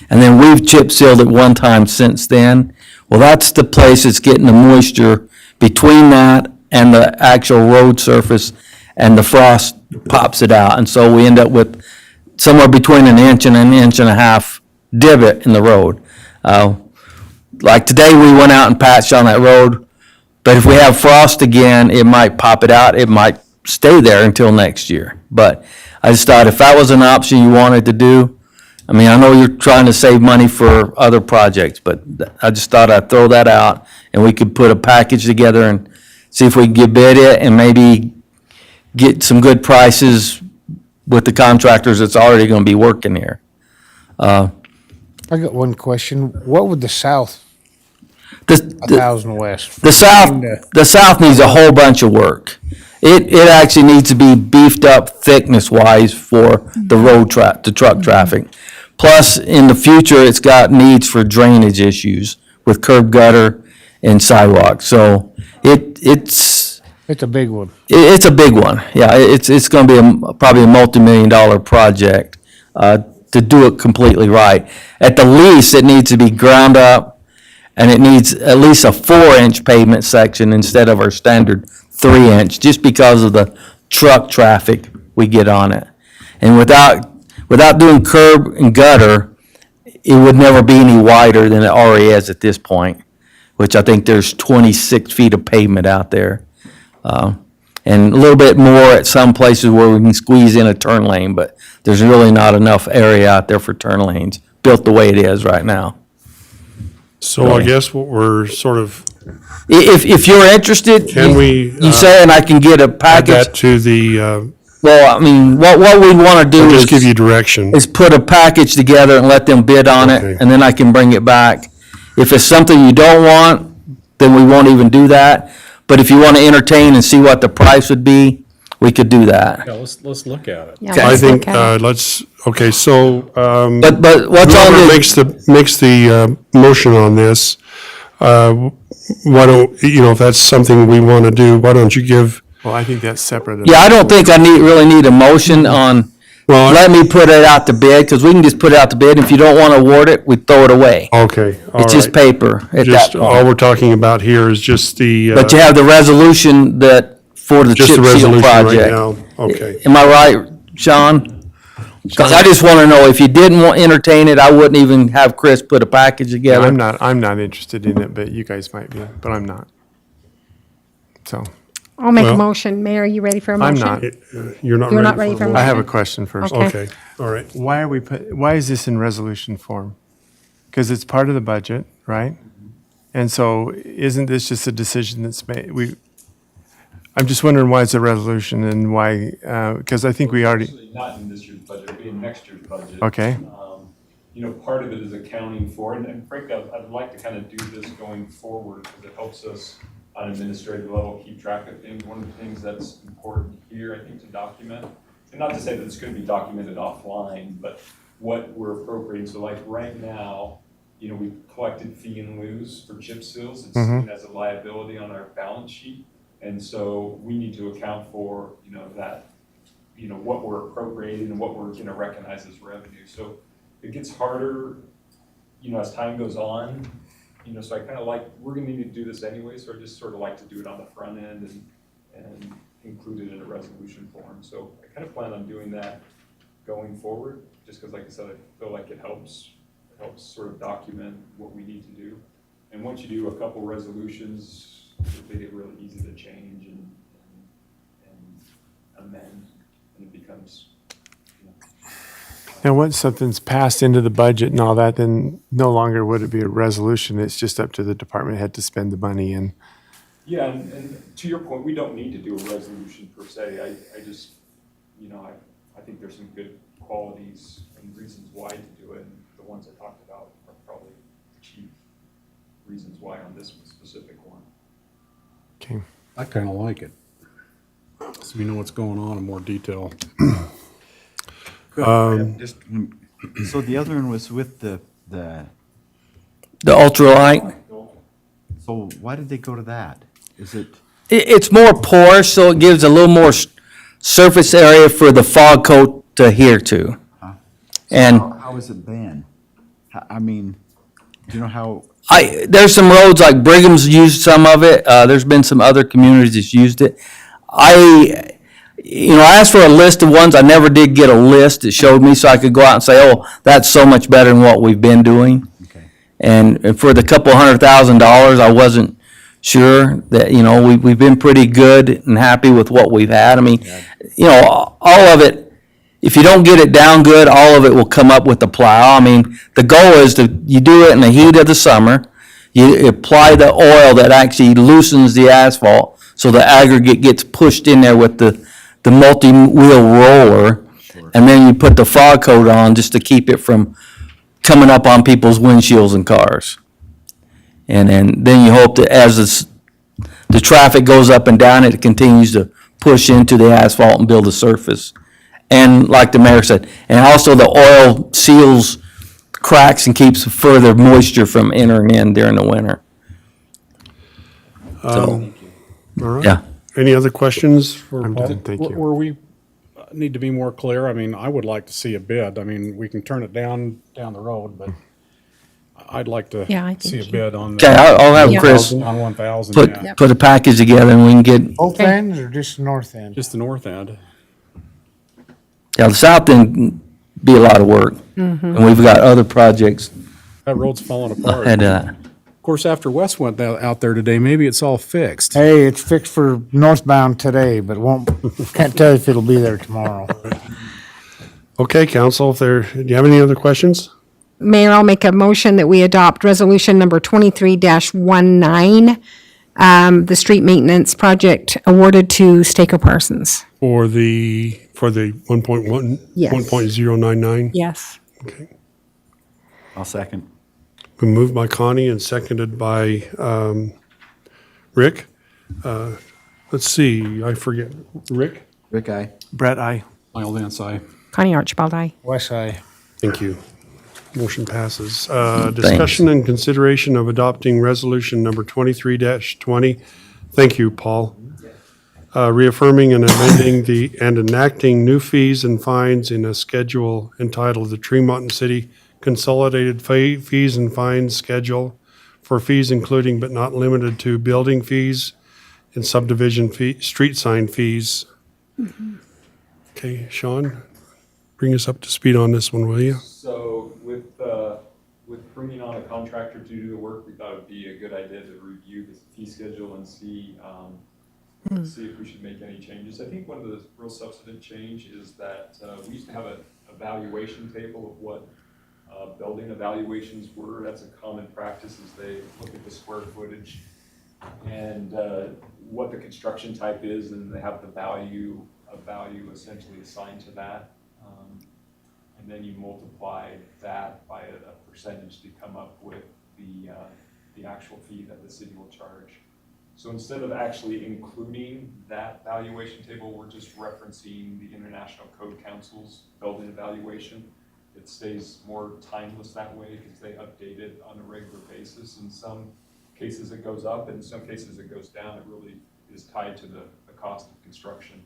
and then we've chip sealed it one time since then. Well, that's the place that's getting the moisture between that and the actual road surface, and the frost pops it out. And so we end up with somewhere between an inch and a half divot in the road. Like today, we went out and patched on that road, but if we have frost again, it might pop it out. It might stay there until next year. But I just thought if that was an option you wanted to do, I mean, I know you're trying to save money for other projects, but I just thought I'd throw that out, and we could put a package together and see if we can get bid it and maybe get some good prices with the contractors that's already gonna be working here. I got one question. What would the south, The, 1,000 west? the south needs a whole bunch of work. It actually needs to be beefed up thickness-wise for the the truck traffic. Plus, in the future, it's got needs for drainage issues with curb gutter and sidewalk. So it's It's a big one. it's a big one. Yeah, it's going to be probably a multi-million-dollar project to do it completely right. At the least, it needs to be ground up, and it needs at least a 4-inch pavement section instead of our standard 3-inch, just because of the truck traffic we get on it. And without doing curb and gutter, it would never be any wider than it already is at this point, which I think there's 26 feet of pavement out there. And a little bit more at some places where we can squeeze in a turn lane, but there's really not enough area out there for turn lanes, built the way it is right now. So I guess what we're sort of, If you're interested, Can we, you say, and I can get a add package. that to the, Well, I mean, what we want to do I'll is just give you direction. put a package together and let them bid on Okay. it, and then I can bring it back. If it's something you don't want, then we won't even do that. But if you want to entertain and see what the price would be, we could do that. Yeah, let's look at it. Yeah, I let's think, look at it. okay, so, But what's on whoever the, makes the motion on this, why don't, if that's something we want to do, why don't you give, Well, I think that's separate. yeah, I don't think I really need a motion on, well, let me put it out to bid, because we can just put it out to bid. If you don't want to award it, we throw it away. okay, all It's just right. paper at that Just, all point. we're talking about here is just the, But you have the resolution that, for the just chip the seal resolution right project. now. Okay. Am I right, Sean? Because I just want to know, if you didn't want to entertain it, I wouldn't even have Chris put a package together. I'm not interested in it, but you guys might be, but I'm not. So, I'll make a well- motion. Mayor, you ready for a I'm motion? not. You're not You're not ready ready for a for a motion? I have a question first. Okay. Okay, all right. Why is this in resolution form? Because it's part of the budget, right? And so isn't this just a decision that's made? I'm just wondering why it's a resolution and why, because I think we already, Actually, not in this year's budget, it'll be in next year's budget. Okay. Part of it is accounting for, and frankly, I'd like to kind of do this going forward, because it helps us on an administrative level keep track of things. One of the things that's important here, I think, to document, and not to say that it's going to be documented offline, but what we're appropriating. So like right now, we've collected fee and lieu for chip seals. It's seen as a liability on our balance sheet. And so we need to account for, that, what we're appropriating and what we're going to recognize as revenue. So it gets harder, as time goes on, so I kind of we're going to need to do this anyway. So I just sort of like to do it on the front end and include it in a resolution form. So I kind of plan on doing that going forward, just because, like I said, I feel like it helps sort of document what we need to do. And once you do a couple resolutions, it make it really easy to change and amend, and it becomes, now once something's passed into the budget and all that, then no longer would it be a resolution. It's just up to the department head to spend the money and. yeah, and to your point, we don't need to do a resolution per se. I just, I think there's some good qualities and reasons why to do it, and the ones I talked about are probably the chief reasons why on this specific one. Okay. I kind of like it. So we know what's going on in more detail. So the other one was with the, The ultralight, so why did they go to that? Is it, it's more porous, so it gives a little more surface area for the fog coat to adhere to. And how has it been? I mean, do you know how, there's some roads, like Brigham's used some of it. There's been some other communities that's used it. you know, I asked for a list of ones. I never did get a list that showed me, so I could go out and say, oh, that's so much better than what we've been doing. And for the couple $100,000, I wasn't sure that, you know, we've been pretty good and happy with what we've had. I mean, you know, all of it, if you don't get it down good, all of it will come up with the plow. I mean, the goal is you do it in the heat of the summer. You apply the oil that actually loosens the asphalt, so the aggregate gets pushed in there with the multi-wheel roller. And then you put the fog coat on just to keep it from coming up on people's windshields and cars. And then you hope that as the traffic goes up and down, it continues to push into the asphalt and build a surface. And like the mayor said, and also the oil seals cracks and keeps further moisture from entering in during the winter. So, All right. yeah. Any other questions for I'm Paul? done, thank you. Where we need to be more clear, I mean, I would like to see a bid. I mean, we can turn it down the road, but I'd like to Yeah, I see think a you- bid on. Okay, I'll have Yeah. Chris On 1,000, yeah. put a package together and we can get, Both ends or just the north end? Just the north end. yeah, the south end be a lot of work. And we've got other projects That road's falling apart. ahead of that. Of course, after Wes went out there today, maybe it's all fixed. Hey, it's fixed for northbound today, but can't tell you if it'll be there tomorrow. Okay, council, do you have any other questions? Mayor, I'll make a motion that we adopt resolution number 23-19, the street maintenance project awarded to Staker Parsons. For the 1.1, Yes. 1.099? Yes. I'll second. Been moved by Connie and seconded by Rick. Let's see, I forget. Rick? Rick, aye. Brett, aye. Lyle Vance, aye. Connie Archibald, aye. West side. Thank you. Motion passes. Discussion and consideration of adopting resolution number 23-20. Thank you, Paul. Reaffirming and amending and enacting new fees and fines in a schedule entitled the Tremont City Consolidated Fees and Fines Schedule for fees including but not limited to building fees and subdivision street sign fees. Okay, Sean, bring us up to speed on this one, will you? So with bringing on a contractor to do the work, we thought it'd be a good idea to review the fee schedule and see if we should make any changes. I think one of the real substantive change is that we used to have a evaluation table of what building evaluations were. That's a common practice, is they look at the square footage and what the construction type is, and they have a value essentially assigned to that. And then you multiply that by a percentage to come up with the actual fee that the city will charge. So instead of actually including that valuation table, we're just referencing the International Code Council's building evaluation. It stays more timeless that way because they update it on a regular basis. In some cases it goes up, and in some cases it goes down. It really is tied to the cost of construction.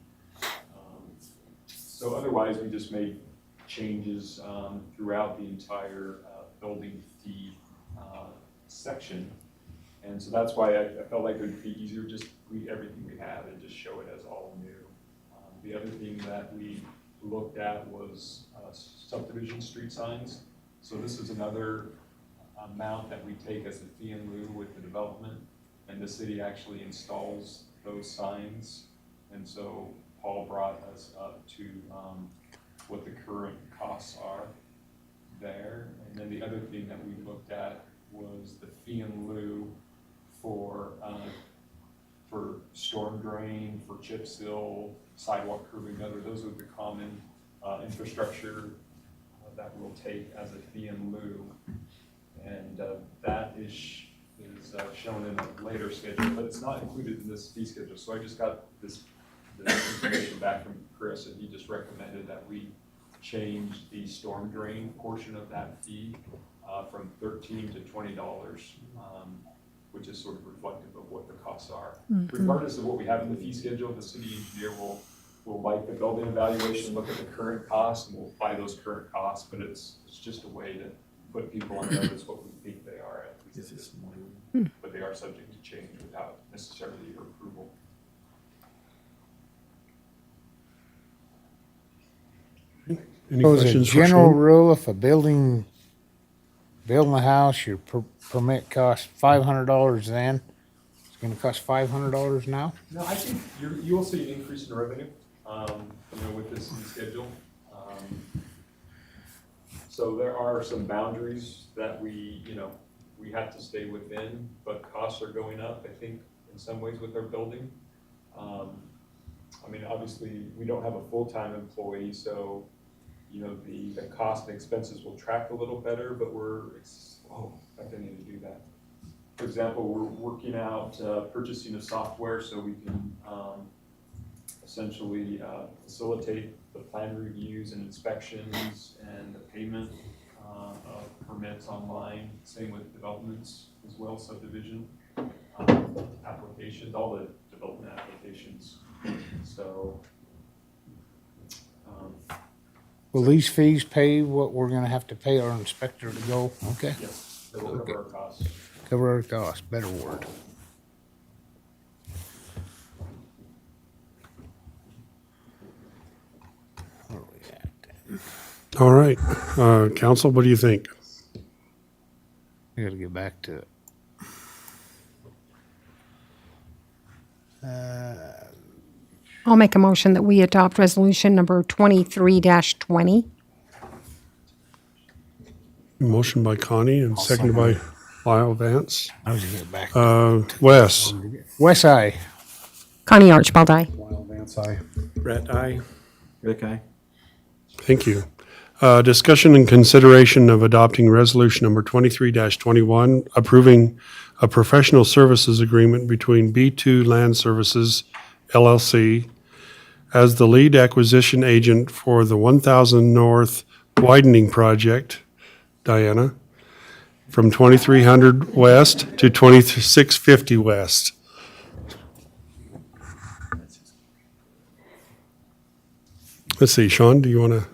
So otherwise, we just made changes throughout the entire building fee section. And so that's why I felt like it would be easier just read everything we have and just show it as all new. The other thing that we looked at was subdivision street signs. So this is another amount that we take as a fee in lieu with the development, and the city actually installs those signs. And so Paul brought us up to what the current costs are there. And then the other thing that we looked at was the fee in lieu for storm drain, for chip seal, sidewalk curbing, those are the common infrastructure that we'll take as a fee in lieu. And that is shown in a later schedule, but it's not included in this fee schedule. So I just got this information back from Chris, and he just recommended that we change the storm drain portion of that fee from $13 to $20, which is sort of reflective of what the costs are. Regardless of what we have in the fee schedule, the city engineer will like the building evaluation, look at the current costs, and we'll apply those current costs, but it's just a way to put people on notice what we think they are at least at this point. But they are subject to change without necessarily your approval. Any So as a questions for general Sean? rule, if a building, building a house, your permit costs $500 then, it's gonna cost $500 now? No, I think you will see an increase in revenue, with this new schedule. So there are some boundaries that we have to stay within, but costs are going up, I think, in some ways with our building. Obviously, we don't have a full-time employee, so, the cost and expenses will track a little better, but I didn't need to do that. For example, we're working out purchasing of software so we can essentially facilitate the plan reviews and inspections and the payment of permits online. Same with developments as well, subdivision applications, all the development applications. So. Will these fees pay what we're gonna have to pay our inspector to go? Okay, Yes, they will cover our costs. cover our costs, better word. Where are we at? All right, council, what do you think? I gotta get back to it. I'll make a motion that we adopt resolution number 23-20. Motion by Connie and seconded by Lyle Vance. I was gonna get back. Wes? West Eye. Connie Archibald, aye. Lyle Vance, aye. Brett, aye. Rick, I. Thank you. Discussion and consideration of adopting resolution number 23-21, approving a professional services agreement between B2 Land Services LLC as the lead acquisition agent for the 1000 North widening project, Diana, from 2300 West to 2650 West. Let's see, Sean, do you want to?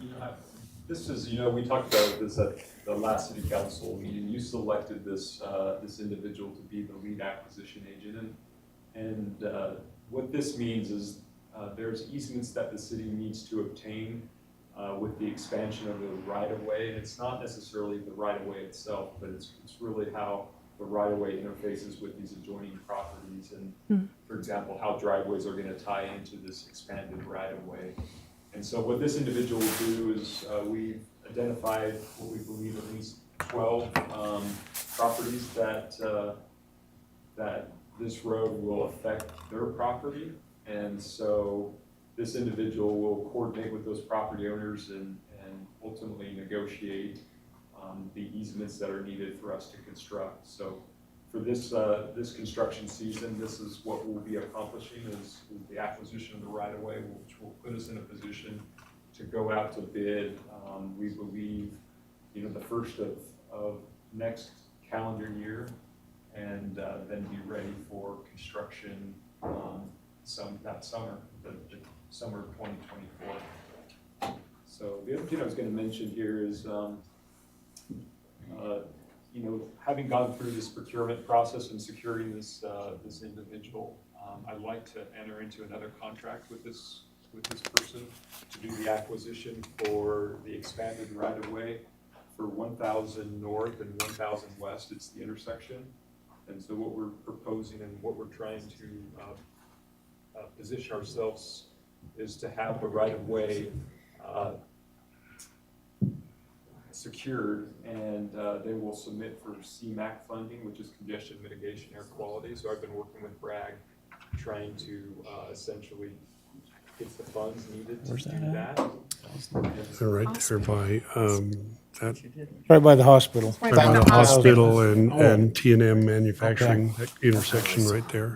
This is, we talked about this at the last city council meeting. You selected this individual to be the lead acquisition agent. And what this means is there's easements that the city needs to obtain with the expansion of the right-of-way. And it's not necessarily the right-of-way itself, but it's really how the right-of-way interfaces with these adjoining properties. And for example, how driveways are going to tie into this expanded right-of-way. And so what this individual will do is we've identified what we believe at least 12 properties that this road will affect their property. And so this individual will coordinate with those property owners and ultimately negotiate the easements that are needed for us to construct. So for this construction season, this is what we'll be accomplishing is the acquisition of the right-of-way, which will put us in a position to go out to bid. We believe, the first of next calendar year, and then be ready for construction that summer, the summer of 2024. So the other thing I was going to mention here is, having gone through this procurement process and securing this individual, I'd like to enter into another contract with this person to do the acquisition for the expanded right-of-way for 1000 North and 1000 West. It's the intersection. And so what we're proposing and what we're trying to position ourselves is to have the right-of-way secured, and they will submit for CMAQ funding, which is congestion mitigation air quality. So I've been working with Bragg, trying to essentially get the funds needed to do that. They're right there by, Right by the hospital. right by the hospital and T&M Manufacturing, that intersection right there.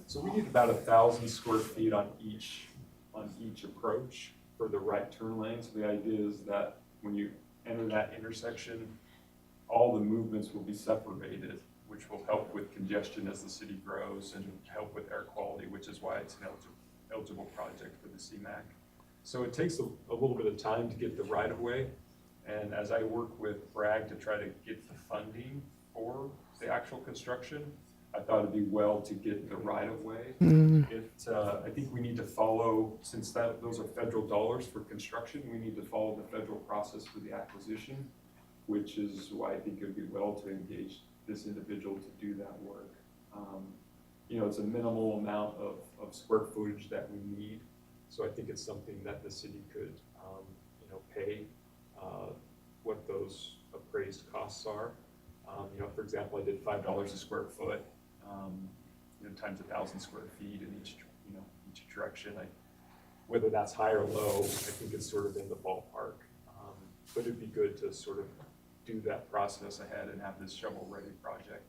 So we need about 1,000 square feet on each approach for the right turn lane. So the idea is that when you enter that intersection, all the movements will be separated, which will help with congestion as the city grows and help with air quality, which is why it's an eligible project for the CMAQ. So it takes a little bit of time to get the right of way. And as I work with Bragg to try to get the funding for the actual construction, I thought it'd be well to get the right of way. I think we need to follow, since those are federal dollars for construction, we need to follow the federal process for the acquisition, which is why I think it'd be well to engage this individual to do that work. It's a minimal amount of square footage that we need. So I think it's something that the city could, pay what those appraised costs are. For example, I did $5 a square foot, times 1,000 square feet in each direction. Whether that's high or low, I think it's sort of in the ballpark. But it'd be good to sort of do that process ahead and have this shovel-ready project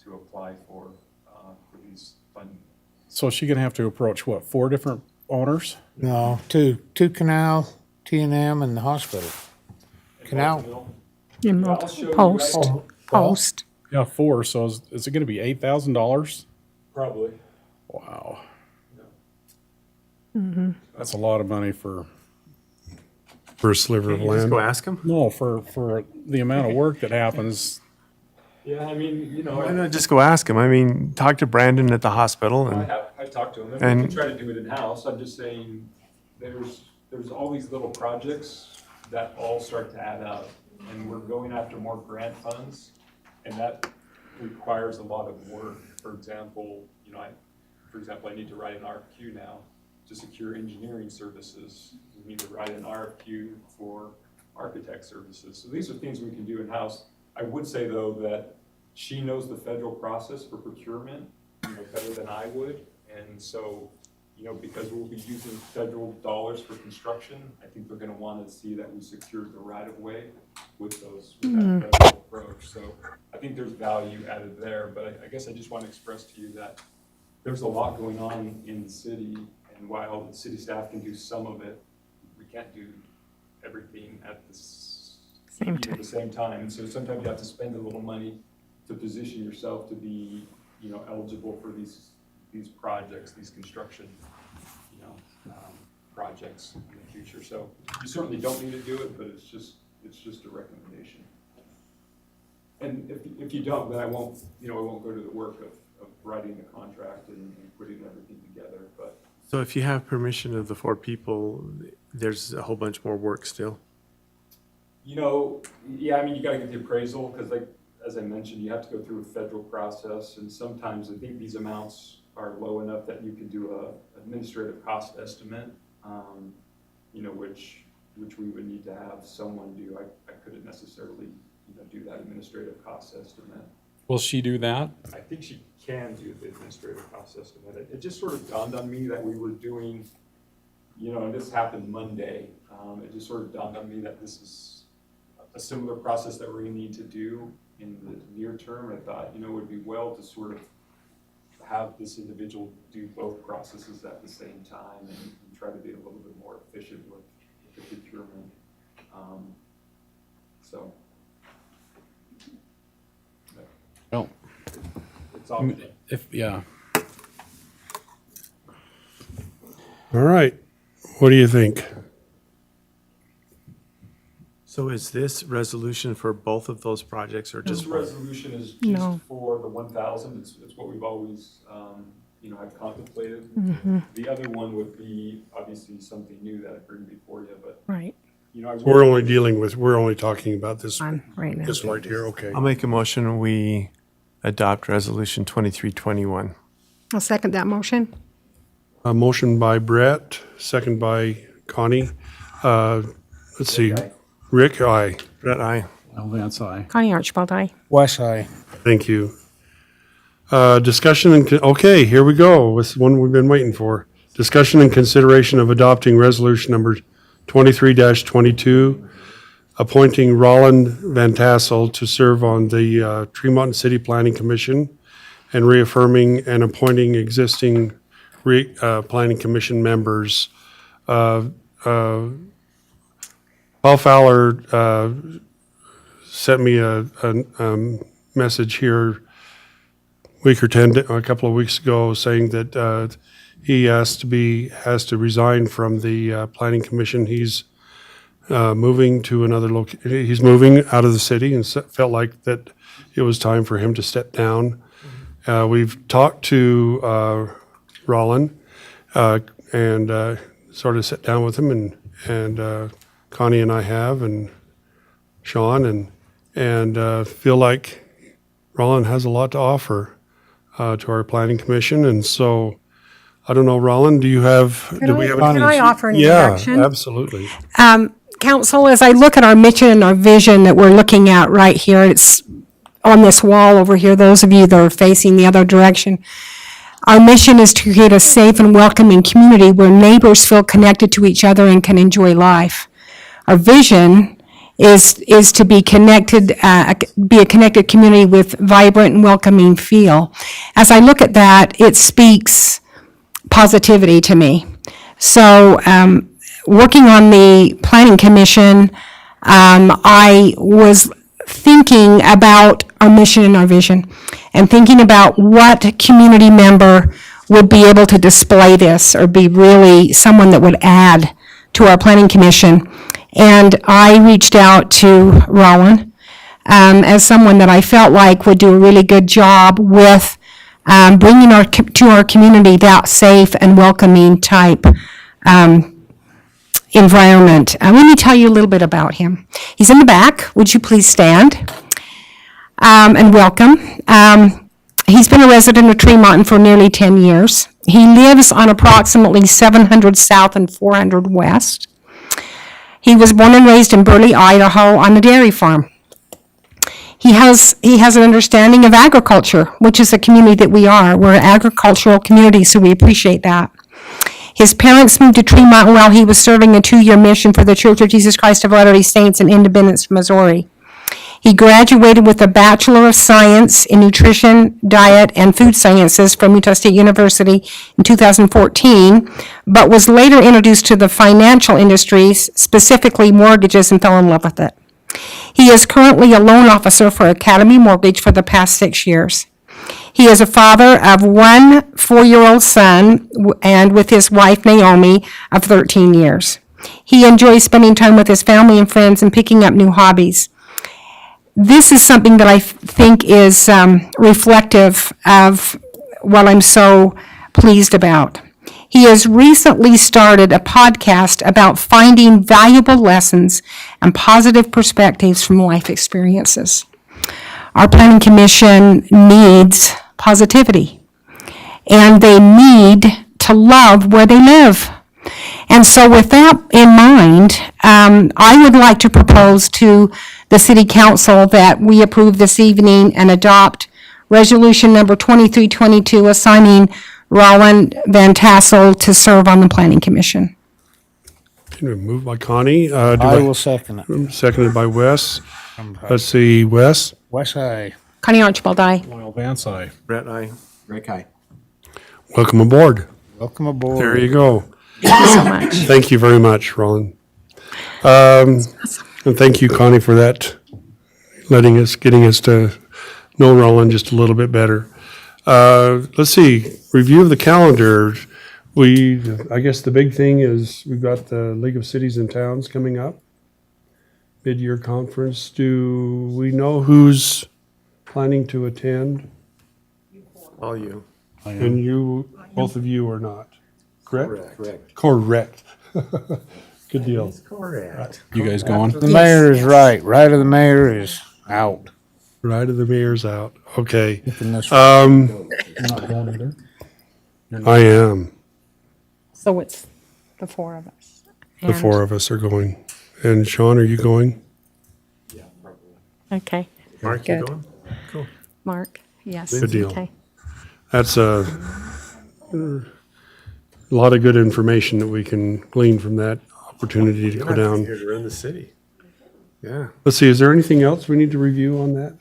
to apply for these funding. So is she gonna have to approach, what, 4 different owners? No, two Canal, T&M, and the hospital. Canal. In Yeah, I'll show you. post. Yeah, 4, so is it gonna be $8,000? Probably. Wow. Mm-hmm. That's a lot of money for, For a sliver of Just land. go ask them. no, for the amount of work that happens. Yeah, I mean, Why not just go ask them? I mean, talk to Brandon at the hospital and. I talked to him, and we And- can try to do it in-house, I'm just saying, there's all these little projects that all start to add up, and we're going after more grant funds, and that requires a lot of work. For example, I need to write an RFQ now to secure engineering services. We need to write an RFQ for architect services. So these are things we can do in-house. I would say, though, that she knows the federal process for procurement, better than I would. And so, because we'll be using federal dollars for construction, I think they're gonna want to see that we secured the right of way with that federal approach. So I think there's value added there, but I guess I just want to express to you that there's a lot going on in the city, and while the city staff can do some of it, we can't do everything at the same time. And so sometimes you have to spend a little money to position yourself to be, eligible for these projects, these construction, projects in the future. So you certainly don't need to do it, but it's just a recommendation. And if you don't, then I won't go to the work of writing the contract and putting everything together, but. So if you have permission of the 4 people, there's a whole bunch more work still. Yeah, I mean, you gotta get the appraisal, because as I mentioned, you have to go through a federal process, and sometimes I think these amounts are low enough that you can do a administrative cost estimate, which we would need to have someone do. I couldn't necessarily, do that administrative cost estimate. Will she do that? I think she can do the administrative cost estimate. It just sort of dawned on me that we were doing, and this happened Monday. It just sort of dawned on me that this is a similar process that we're gonna need to do in the near term. I thought, it would be well to sort of have this individual do both processes at the same time and try to be a little bit more efficient with the procurement. So. Well, It's all. yeah. All right. What do you think? So is this resolution for both of those projects or This just one? resolution is just No. for the 1,000, it's what we've always, I've contemplated. The other one would be obviously something new that I bring before you, but, Right, I We're will, we're only talking about this, on right now. this right here, okay. I'll make a motion, we adopt resolution 2321. I'll second that motion. A motion by Brett, second by Connie. Let's see, Rick, aye. Brett, aye. Al Vance, aye. Connie Archibald, aye. West Side. Thank you. Discussion okay, here we go. This is one we've been waiting for. Discussion and consideration of adopting resolution number 23-22, appointing Roland Van Tassel to serve on the Tremont City Planning Commission and reaffirming and appointing existing Planning Commission members. Paul Fowler sent me a message here a couple of weeks ago saying that he has to resign from the Planning Commission. He's moving to another he's moving out of the city and felt like that it was time for him to step down. We've talked to Rollin and sort of sat down with him, and Connie and I have, and Sean, and feel like Rollin has a lot to offer to our planning commission. And so, I don't know, Rollin, do we have? Can I offer an Yeah, introduction? absolutely. Council, as I look at our mission and our vision that we're looking at right here, it's on this wall over here, those of you that are facing the other direction. Our mission is to create a safe and welcoming community where neighbors feel connected to each other and can enjoy life. Our vision is to be connected, be a connected community with vibrant and welcoming feel. As I look at that, it speaks positivity to me. So, working on the planning commission, I was thinking about our mission and our vision, and thinking about what community member would be able to display this or be really someone that would add to our planning commission. And I reached out to Rollin as someone that I felt like would do a really good job with bringing to our community that safe and welcoming type environment. Let me tell you a little bit about him. He's in the back. Would you please stand? And welcome. He's been a resident of Tremont for nearly 10 years. He lives on approximately 700 South and 400 West. He was born and raised in Burley, Idaho, on a dairy farm. He has an understanding of agriculture, which is a community that we are. We're an agricultural community, so we appreciate that. His parents moved to Tremont while he was serving a 2-year mission for the Church of Jesus Christ of Latter-day Saints in Independence, Missouri. He graduated with a Bachelor of Science in Nutrition, Diet, and Food Sciences from Utah State University in 2014, but was later introduced to the financial industries, specifically mortgages, and fell in love with it. He is currently a loan officer for Academy Mortgage for the past 6 years. He is a father of one 4-year-old son and with his wife Naomi of 13 years. He enjoys spending time with his family and friends and picking up new hobbies. This is something that I think is reflective of what I'm so pleased about. He has recently started a podcast about finding valuable lessons and positive perspectives from life experiences. Our planning commission needs positivity, and they need to love where they live. And so with that in mind, I would like to propose to the City Council that we approve this evening and adopt Resolution number 2322, assigning Rollin Van Tassel to serve on the Planning Commission. Moved by Connie. I will second it. Seconded by Wes. Let's see, Wes. West Side. Connie Archibald, aye. Lyle Vance, aye. Brett, aye. Rick, I. Welcome aboard. Welcome aboard. There you go. Thank you so much. Thank you very much, Rollin. And thank you, Connie, for that, getting us to know Rollin just a little bit better. Let's see, review of the calendar. I guess the big thing is we've got the League of Cities and Towns coming up. Mid-year conference. Do we know who's planning to attend? All you. And you, both of you are not, correct? Correct. Correct. Good deal. Correct. You guys going? The mayor is right. Right of the mayor is out. Right of the mayor's out. Okay. In this- You're not going either? I am. So it's the four of us. The four of us are going. And Sean, are you going? Okay. Mark, you Good. going? Mark, yes. Good deal. Okay. That's a lot of good information that we can glean from that opportunity to go down. Here to run the city. Yeah. Let's see, is there anything else we need to review on that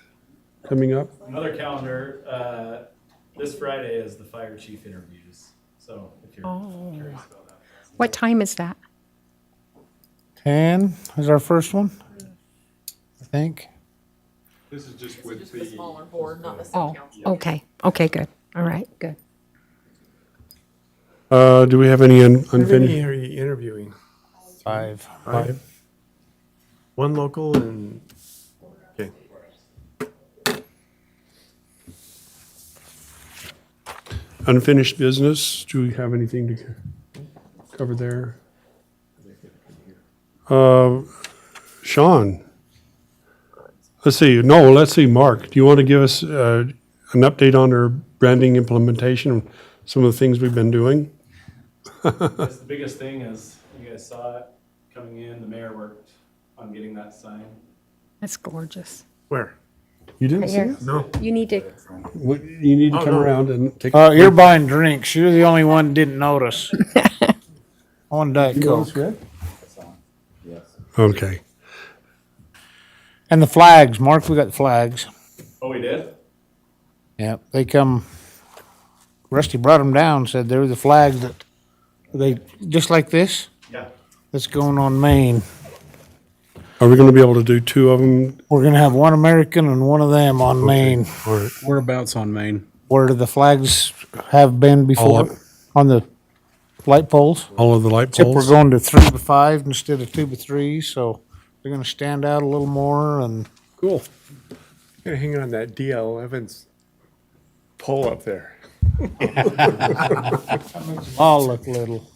coming up? Another calendar, this Friday is the fire chief interviews, so if you're curious about that. What time is that? 10 is our first one, I think. This is just with the. Oh, okay. Okay, good. All right, good. Do we have any How many unfinished? are you interviewing? 5. 5? One local and, okay. Unfinished business, do we have anything to cover there? Sean? Let's see, Mark, do you want to give us an update on our branding implementation, some of the things we've been doing? That's the biggest thing is, you guys saw it coming in, the mayor worked on getting that sign. That's gorgeous. Where? You didn't Right see here. it? No. You need to, You need to come no. around and take. You're buying drinks. You're the only one that didn't notice. On Diet Coke. Okay. And the flags, Mark, we got the flags. Oh, we did? Yep, they come, Rusty brought them down, said they were the flags that, they, just like this, Yeah. that's going on Maine. Are we gonna be able to do two of them? We're gonna have one American and one of them on Maine, All right. Whereabouts on Maine? where the flags have been before, up. on the light poles. All of the light Except we're poles? going to 3x5 instead of 2x3, so they're gonna stand out a little more and Cool. Gotta hang on that DL Evans pole up there. all look little.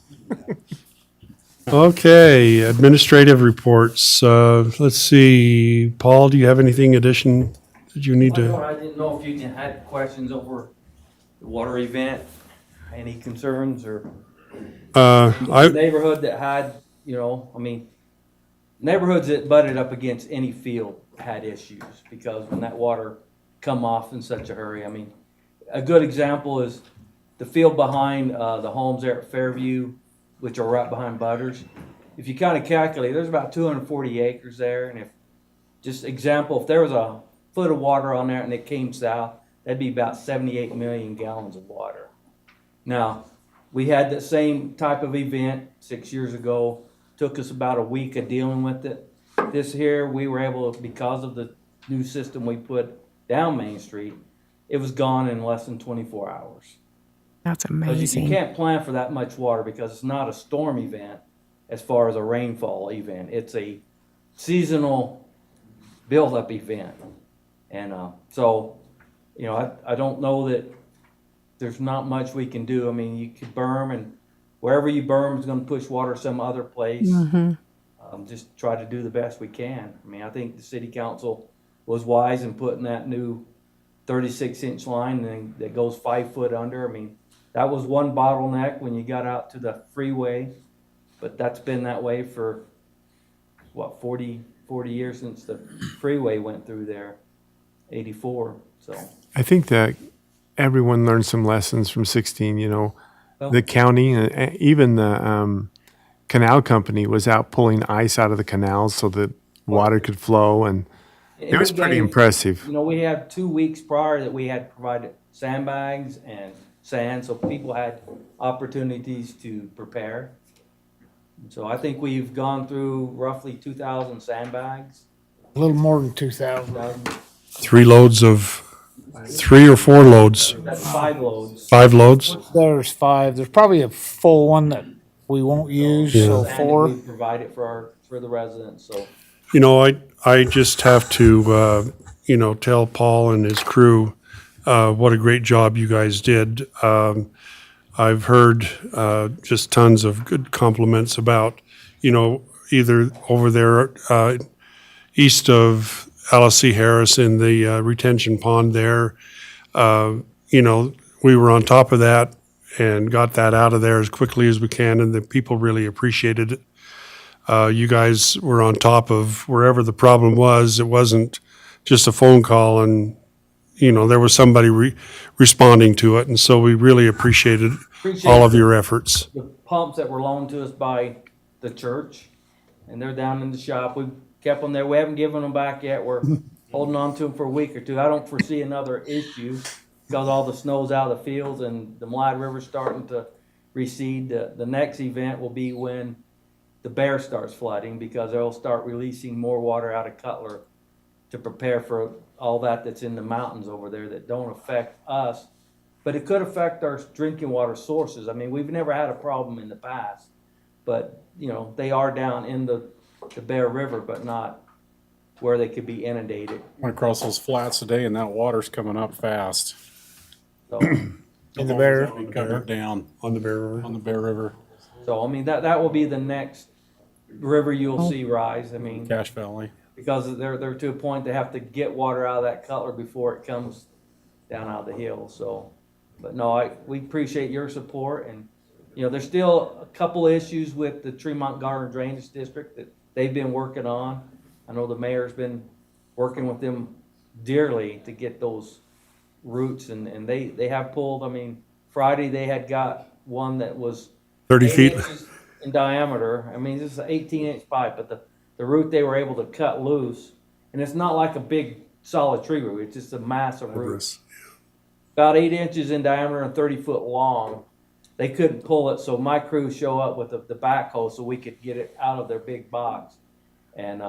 Okay, administrative reports. Let's see, Paul, do you have anything addition that you need to? I didn't know if you had questions over the water event, any concerns or I, neighborhood that had, you know, I mean, neighborhoods that butted up against any field had issues because when that water come off in such a hurry, I mean, a good example is the field behind the homes there at Fairview, which are right behind Butters. If you kind of calculate, there's about 240 acres there, and if, just example, if there was a foot of water on there and it came south, that'd be about 78 million gallons of water. Now, we had the same type of event 6 years ago. Took us about a week of dealing with it. This here, we were able, because of the new system we put down Main Street, it was gone in less than 24 hours. that's Because you amazing. can't plan for that much water because it's not a storm event as far as a rainfall event. It's a seasonal buildup event. And so, you know, I don't know that there's not much we can do. I mean, you could berm, and wherever you berm is going to push water some other place. Just try to do the best we can. I mean, I think the city council was wise in putting that new 36-inch line and that goes 5 foot under. I mean, that was one bottleneck when you got out to the freeway, but that's been that way for, what, 40 years since the freeway went through there, 84, so. I think that everyone learned some lessons from 16, you know. The county, even the canal company was out pulling ice out of the canals so that water could flow, and it was pretty impressive. You know, we had 2 weeks prior that we had provided sandbags and sand, so people had opportunities to prepare. So I think we've gone through roughly 2,000 sandbags. A little more than 2,000. 3 loads of, 3 or 4 loads, That's 5 loads. 5 loads? There's 5. There's probably a full one that we won't use, so And 4. we provided for the residents, so. You know, I just have to, you know, tell Paul and his crew what a great job you guys did. I've heard just tons of good compliments about, you know, either over there east of LSC Harris in the retention pond there. You know, we were on top of that and got that out of there as quickly as we can, and the people really appreciated it. You guys were on top of wherever the problem was. It wasn't just a phone call, and, you know, there was somebody responding to it, and so we really appreciated all of your efforts. The pumps that were loaned to us by the church, and they're down in the shop. We kept them there. We haven't given them back yet. We're holding on to them for a week or two. I don't foresee another issue because all the snow's out of the fields and the Mlad River's starting to recede. The next event will be when the Bear starts flooding, because they'll start releasing more water out of Cutler to prepare for all that's in the mountains over there that don't affect us. But it could affect our drinking water sources. I mean, we've never had a problem in the past, but, you know, they are down in the Bear River, but not where they could be inundated. Went across those flats today and that water's coming up fast. So In the Bear? Covered down on the Bear River. on the Bear River, So, I mean, that will be the next river you'll see rise. I mean, Cache Valley. because they're to a point they have to get water out of that Cutler before it comes down out of the hill, so. But no, we appreciate your support, and, you know, there's still a couple issues with the Tremont Garden Drainage District that they've been working on. I know the mayor's been working with them dearly to get those routes, and they have pulled, I mean, Friday they had got one that was 30 8 feet. inches in diameter. I mean, this is an 18-inch pipe, but the root they were able to cut loose, and it's not like a big solid tree root, it's just a mass of roots. About 8 inches in diameter and 30 foot long. They couldn't pull it, so my crew show up with the backhoe so we could get it out of their big box. And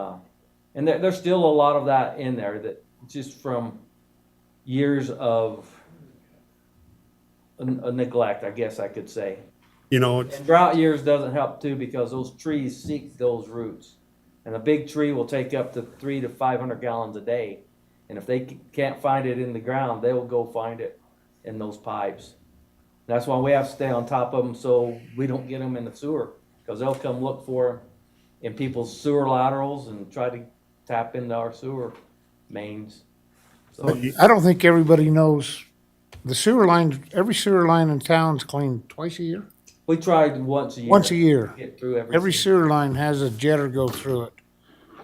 there's still a lot of that in there that just from years of neglect, I guess I could say. You know, And drought years doesn't help too, because those trees seek those roots. And a big tree will take up to 300 to 500 gallons a day. And if they can't find it in the ground, they will go find it in those pipes. That's why we have to stay on top of them so we don't get them in the sewer, because they'll come look for them in people's sewer laterals and try to tap into our sewer mains. So, I don't think everybody knows, the sewer line, every sewer line in town's cleaned twice a year? we tried once a year. Once a year. Get through Every sewer sewer line has a jetter go through it.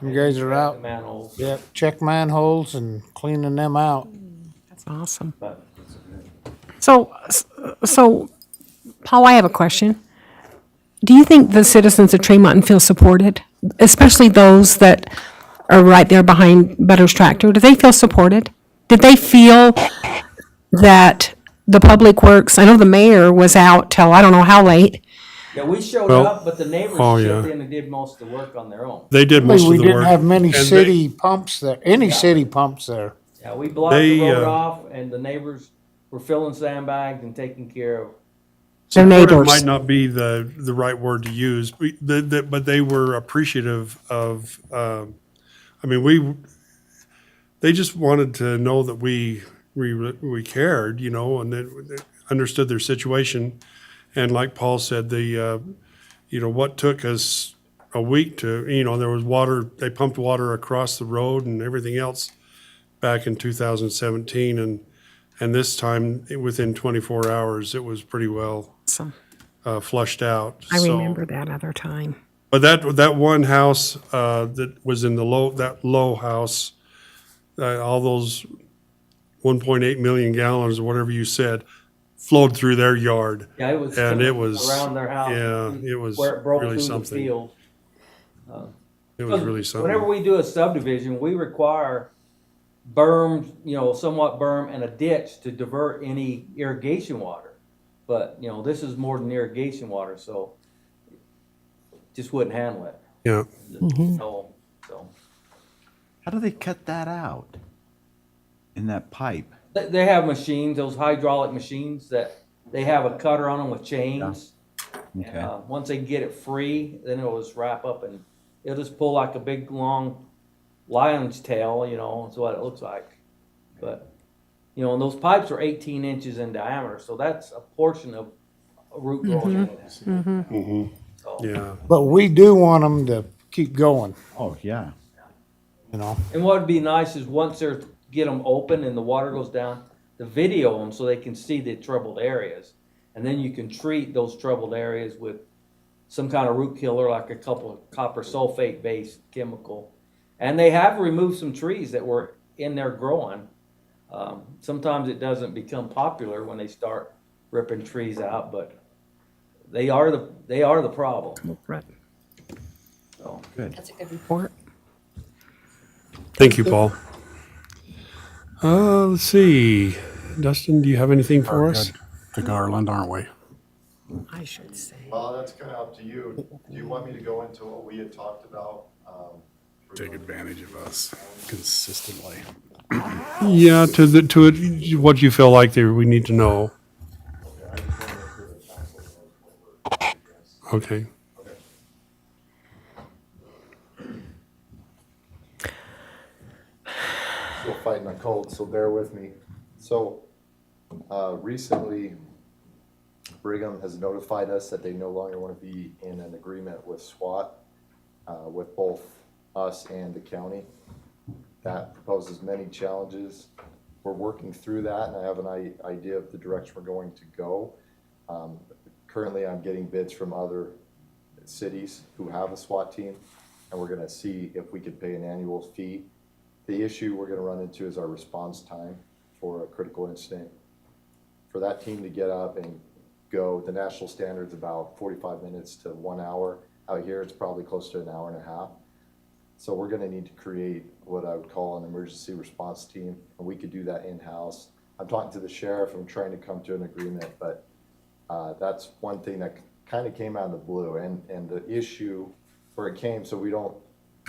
You guys are out, manholes. yeah, check manholes and cleaning them out. That's awesome. But So, Paul, I have a question. Do you think the citizens of Tremont feel supported, especially those that are right there behind Butter's Tractor? Do they feel supported? Did they feel that the Public Works, I know the mayor was out till I don't know how late. yeah, we showed Well, up, but the neighbors oh, chipped yeah. in and did most of the work on their own. they did most We of the work. didn't have many and they- city pumps there, any city pumps there. Yeah, we blocked They, the road uh, off, and the neighbors were filling sandbags and taking care of. Their Supportive neighbors. might not be the right word to use, but they were appreciative of, I mean, they just wanted to know that we cared, you know, and that they understood their situation. And like Paul said, you know, what took us a week to, you know, there was water, they pumped water across the road and everything else back in 2017. And this time, within 24 hours, it was pretty well Awesome. flushed out. I So- remember that other time. But that one house that was in that low house, all those 1.8 million gallons or whatever you said, flowed through their yard. Yeah, it was. And it was, around their house. yeah, it was Where it broke really through the something. field. It was really something. Whenever we do a subdivision, we require berms, you know, somewhat berm and a ditch to divert any irrigation water. But, you know, this is more than irrigation water, so just wouldn't handle it. Yeah. So, How do they cut that out in that pipe? they have machines, those hydraulic machines that they have a cutter on them with chains. Okay. Once they get it free, then it'll just wrap up and it'll just pull like a big long lion's tail, you know, that's what it looks like. But, you know, and those pipes are 18 inches in diameter, so that's a portion of a root growing. So, Yeah. But we do want them to keep going, Oh, yeah. you know? and what would be nice is once they get them open and the water goes down, to video them so they can see the troubled areas. And then you can treat those troubled areas with some kind of root killer, like a couple of copper sulfate based chemical. And they have removed some trees that were in there growing. Sometimes it doesn't become popular when they start ripping trees out, but they are the problem. Right. So, That's a good report. Thank you, Paul. Let's see. Dustin, do you have anything for us? To Garland, aren't we? I should say. Well, that's kind of up to you. Do you want me to go into what we had talked about? Take advantage of us consistently. Yeah, to what you feel like we need to know. Okay. Still fighting a cold, so bear with me. So Recently, Brigham has notified us that they no longer want to be in an agreement with SWAT, with both us and the county. That proposes many challenges. We're working through that, and I have an idea of the direction we're going to go. Currently, I'm getting bids from other cities who have a SWAT team, and we're gonna see if we could pay an annual fee. The issue we're gonna run into is our response time for a critical incident. For that team to get up and go, the national standard's about 45 minutes to 1 hour. Out here, it's probably close to an hour and a half. So we're gonna need to create what I would call an emergency response team, and we could do that in-house. I'm talking to the sheriff, I'm trying to come to an agreement, but that's one thing that kind of came out of the blue. And the issue where it came, so we don't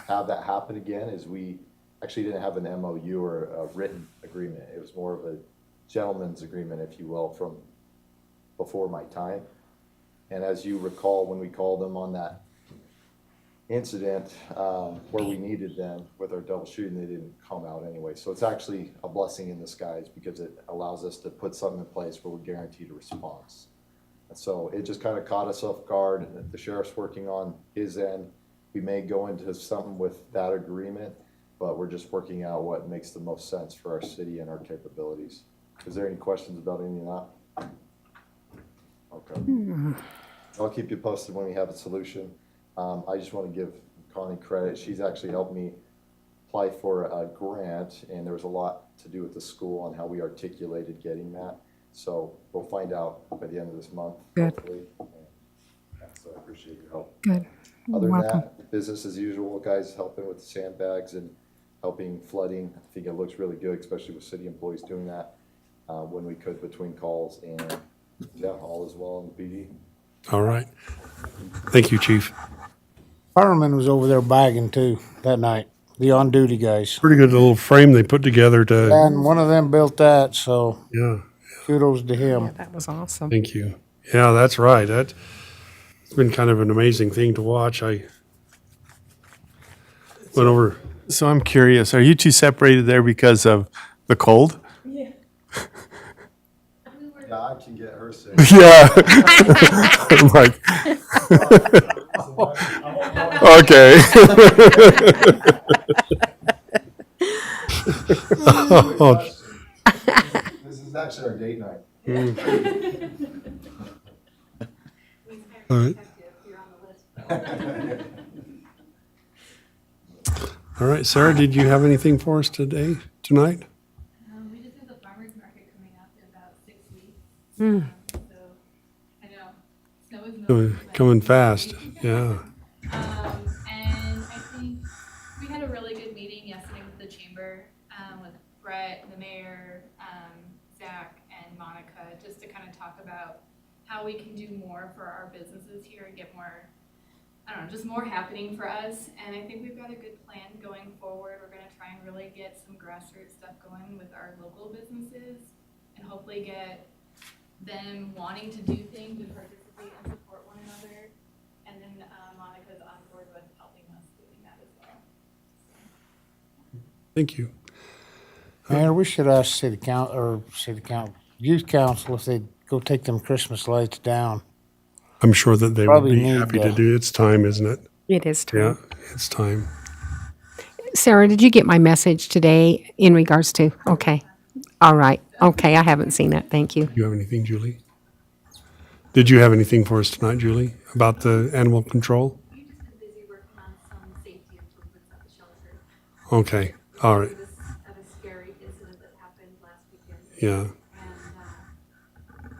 have that happen again, is we actually didn't have an MOU or a written agreement. It was more of a gentleman's agreement, if you will, from before my time. And as you recall, when we called them on that incident where we needed them with our double shooting, they didn't come out anyway. So it's actually a blessing in disguise because it allows us to put something in place where we're guaranteed a response. And so it just kind of caught us off guard. The sheriff's working on his end. We may go into something with that agreement, but we're just working out what makes the most sense for our city and our capabilities. Is there any questions about any of that? Okay. I'll keep you posted when we have a solution. I just want to give Connie credit. She's actually helped me apply for a grant, and there was a lot to do with the school on how we articulated getting that. So we'll find out by the end of this month. Good. Hopefully. So I appreciate your help. Good. Other than Welcome. that, business as usual, guys helping with the sandbags and helping flooding. I think it looks really good, especially with city employees doing that when we could between calls, and yeah, all is well in the PD. All right. Thank you, Chief. Fireman was over there bagging too that night, the on-duty guys. Pretty good little frame they put together to, And one of them built that, so yeah, kudos to him. That was awesome. thank you. Yeah, that's right. It's been kind of an amazing thing to watch. I went over, So I'm curious, are you two separated there because of the cold? Yeah, I can get her sick. Yeah. I'm like, okay. oh, This is actually our date night. all right. All right, Sarah, did you have anything for us tonight? We just have the farmer's market coming up in about 6 weeks. So, I know, snow is Coming fast, yeah. And I think we had a really good meeting yesterday with the chamber, with Brett, the mayor, Zach, and Monica, just to kind of talk about how we can do more for our businesses here and get more, I don't know, just more happening for us. And I think we've got a good plan going forward. We're gonna try and really get some grassroots stuff going with our local businesses and hopefully get them wanting to do things and participate and support one another. And then Monica's on board with helping us doing that as well. Thank you. Mayor, we should ask youth council if they'd go take them Christmas lights down. I'm sure that they would Probably be need happy to- to do. It's time, isn't it? It is Yeah, true. it's time. Sarah, did you get my message today in regards to, okay. All right. Okay, I haven't seen it. Thank you. You have anything, Julie? Did you have anything for us tonight, Julie, about the animal control? We've just been busy working on some safety improvements at the shelter. Okay, all right, Of a scary incident that happened last weekend. yeah. And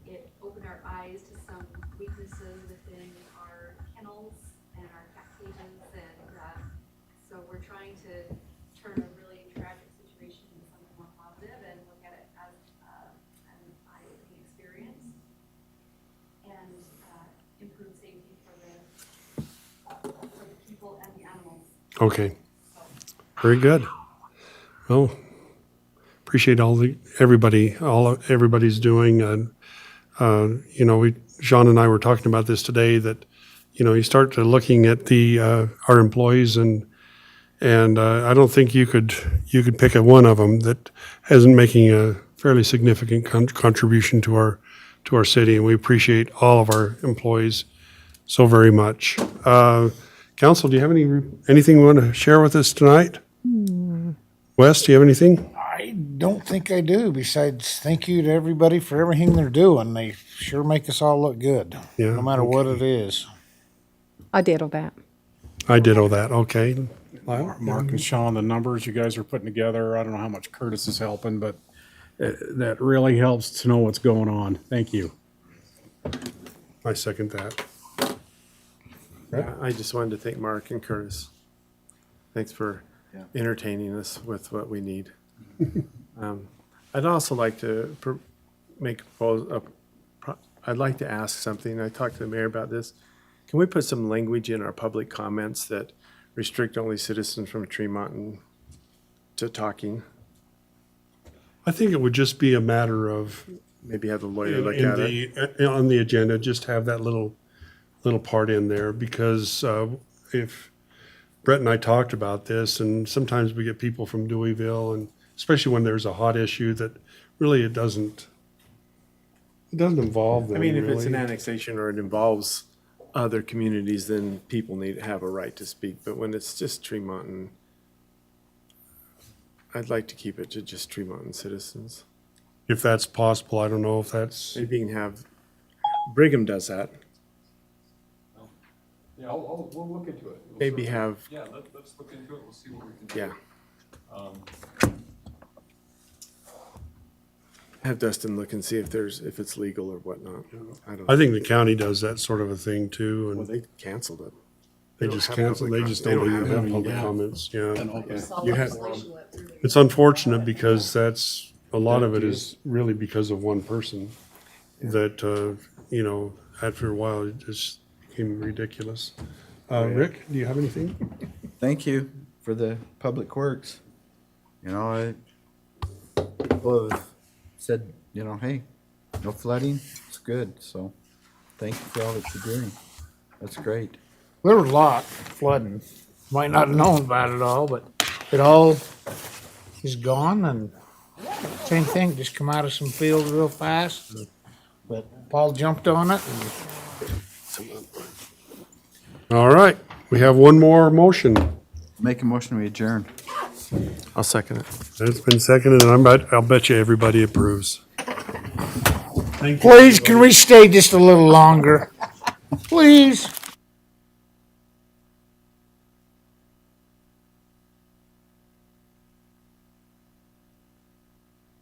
it opened our eyes to some weaknesses within our kennels and our cat cages. And so we're trying to turn a really tragic situation into something more positive and look at it as an eye-opening experience and improve safety for the people and the animals. Okay, very good. Well, appreciate everybody's doing. And, you know, Sean and I were talking about this today, that, you know, you start to looking at our employees and I don't think you could pick one of them that isn't making fairly significant contribution to our city, and we appreciate all of our employees so very much. Council, do you have anything you want to share with us tonight? Wes, do you have anything? I don't think I do, besides thank you to everybody for everything they're doing. They sure make us all look good, Yeah, no matter what it is. I ditto that. I ditto that, okay. Mark and Sean, the numbers you guys are putting together, I don't know how much Curtis is helping, but that really helps to know what's going on. Thank you. I second that. Yeah, I just wanted to thank Mark and Curtis. Thanks for entertaining us with what we need. I'd also like to I'd like to ask something. I talked to the mayor about this. Can we put some language in our public comments that restrict only citizens from Tremont to talking? I think it would just be a matter of, Maybe have the lawyer look at it. on the agenda, just have that little part in there, because if Brett and I talked about this, and sometimes we get people from Deweyville, and especially when there's a hot issue that really it doesn't involve them. I mean, if it's an really. annexation or it involves other communities, then people need to have a right to speak. But when it's just Tremont, I'd like to keep it to just Tremont citizens. If that's possible, I don't know if that's, Maybe you can have, Brigham does that. Yeah, we'll look into it. We'll Maybe certainly- have, Yeah, let's look into it, we'll see what we can do. yeah, Um, have Dustin look and see if it's legal or whatnot. I don't I know. think the county does that sort of a thing too, Well, and they canceled it. they don't just have cancel, public they just com- don't they even don't have have public any, comments, yeah. You had, It's unfortunate because that's, a lot of it is really because of one person that, after a while, it just became ridiculous. Rick, do you have anything? Thank you for the public works. You know, people have said, hey, no flooding, it's good, so thank you for all that you're doing. That's great. There was a lot flooding. Might not have known about it all, but it all is gone, and same thing, just come out of some fields real fast. But Paul jumped on it, and All right, we have one more motion. Make a motion, we adjourn. I'll second it. It's been seconded, and I'll bet you everybody approves. please, can we stay just a little longer? Please.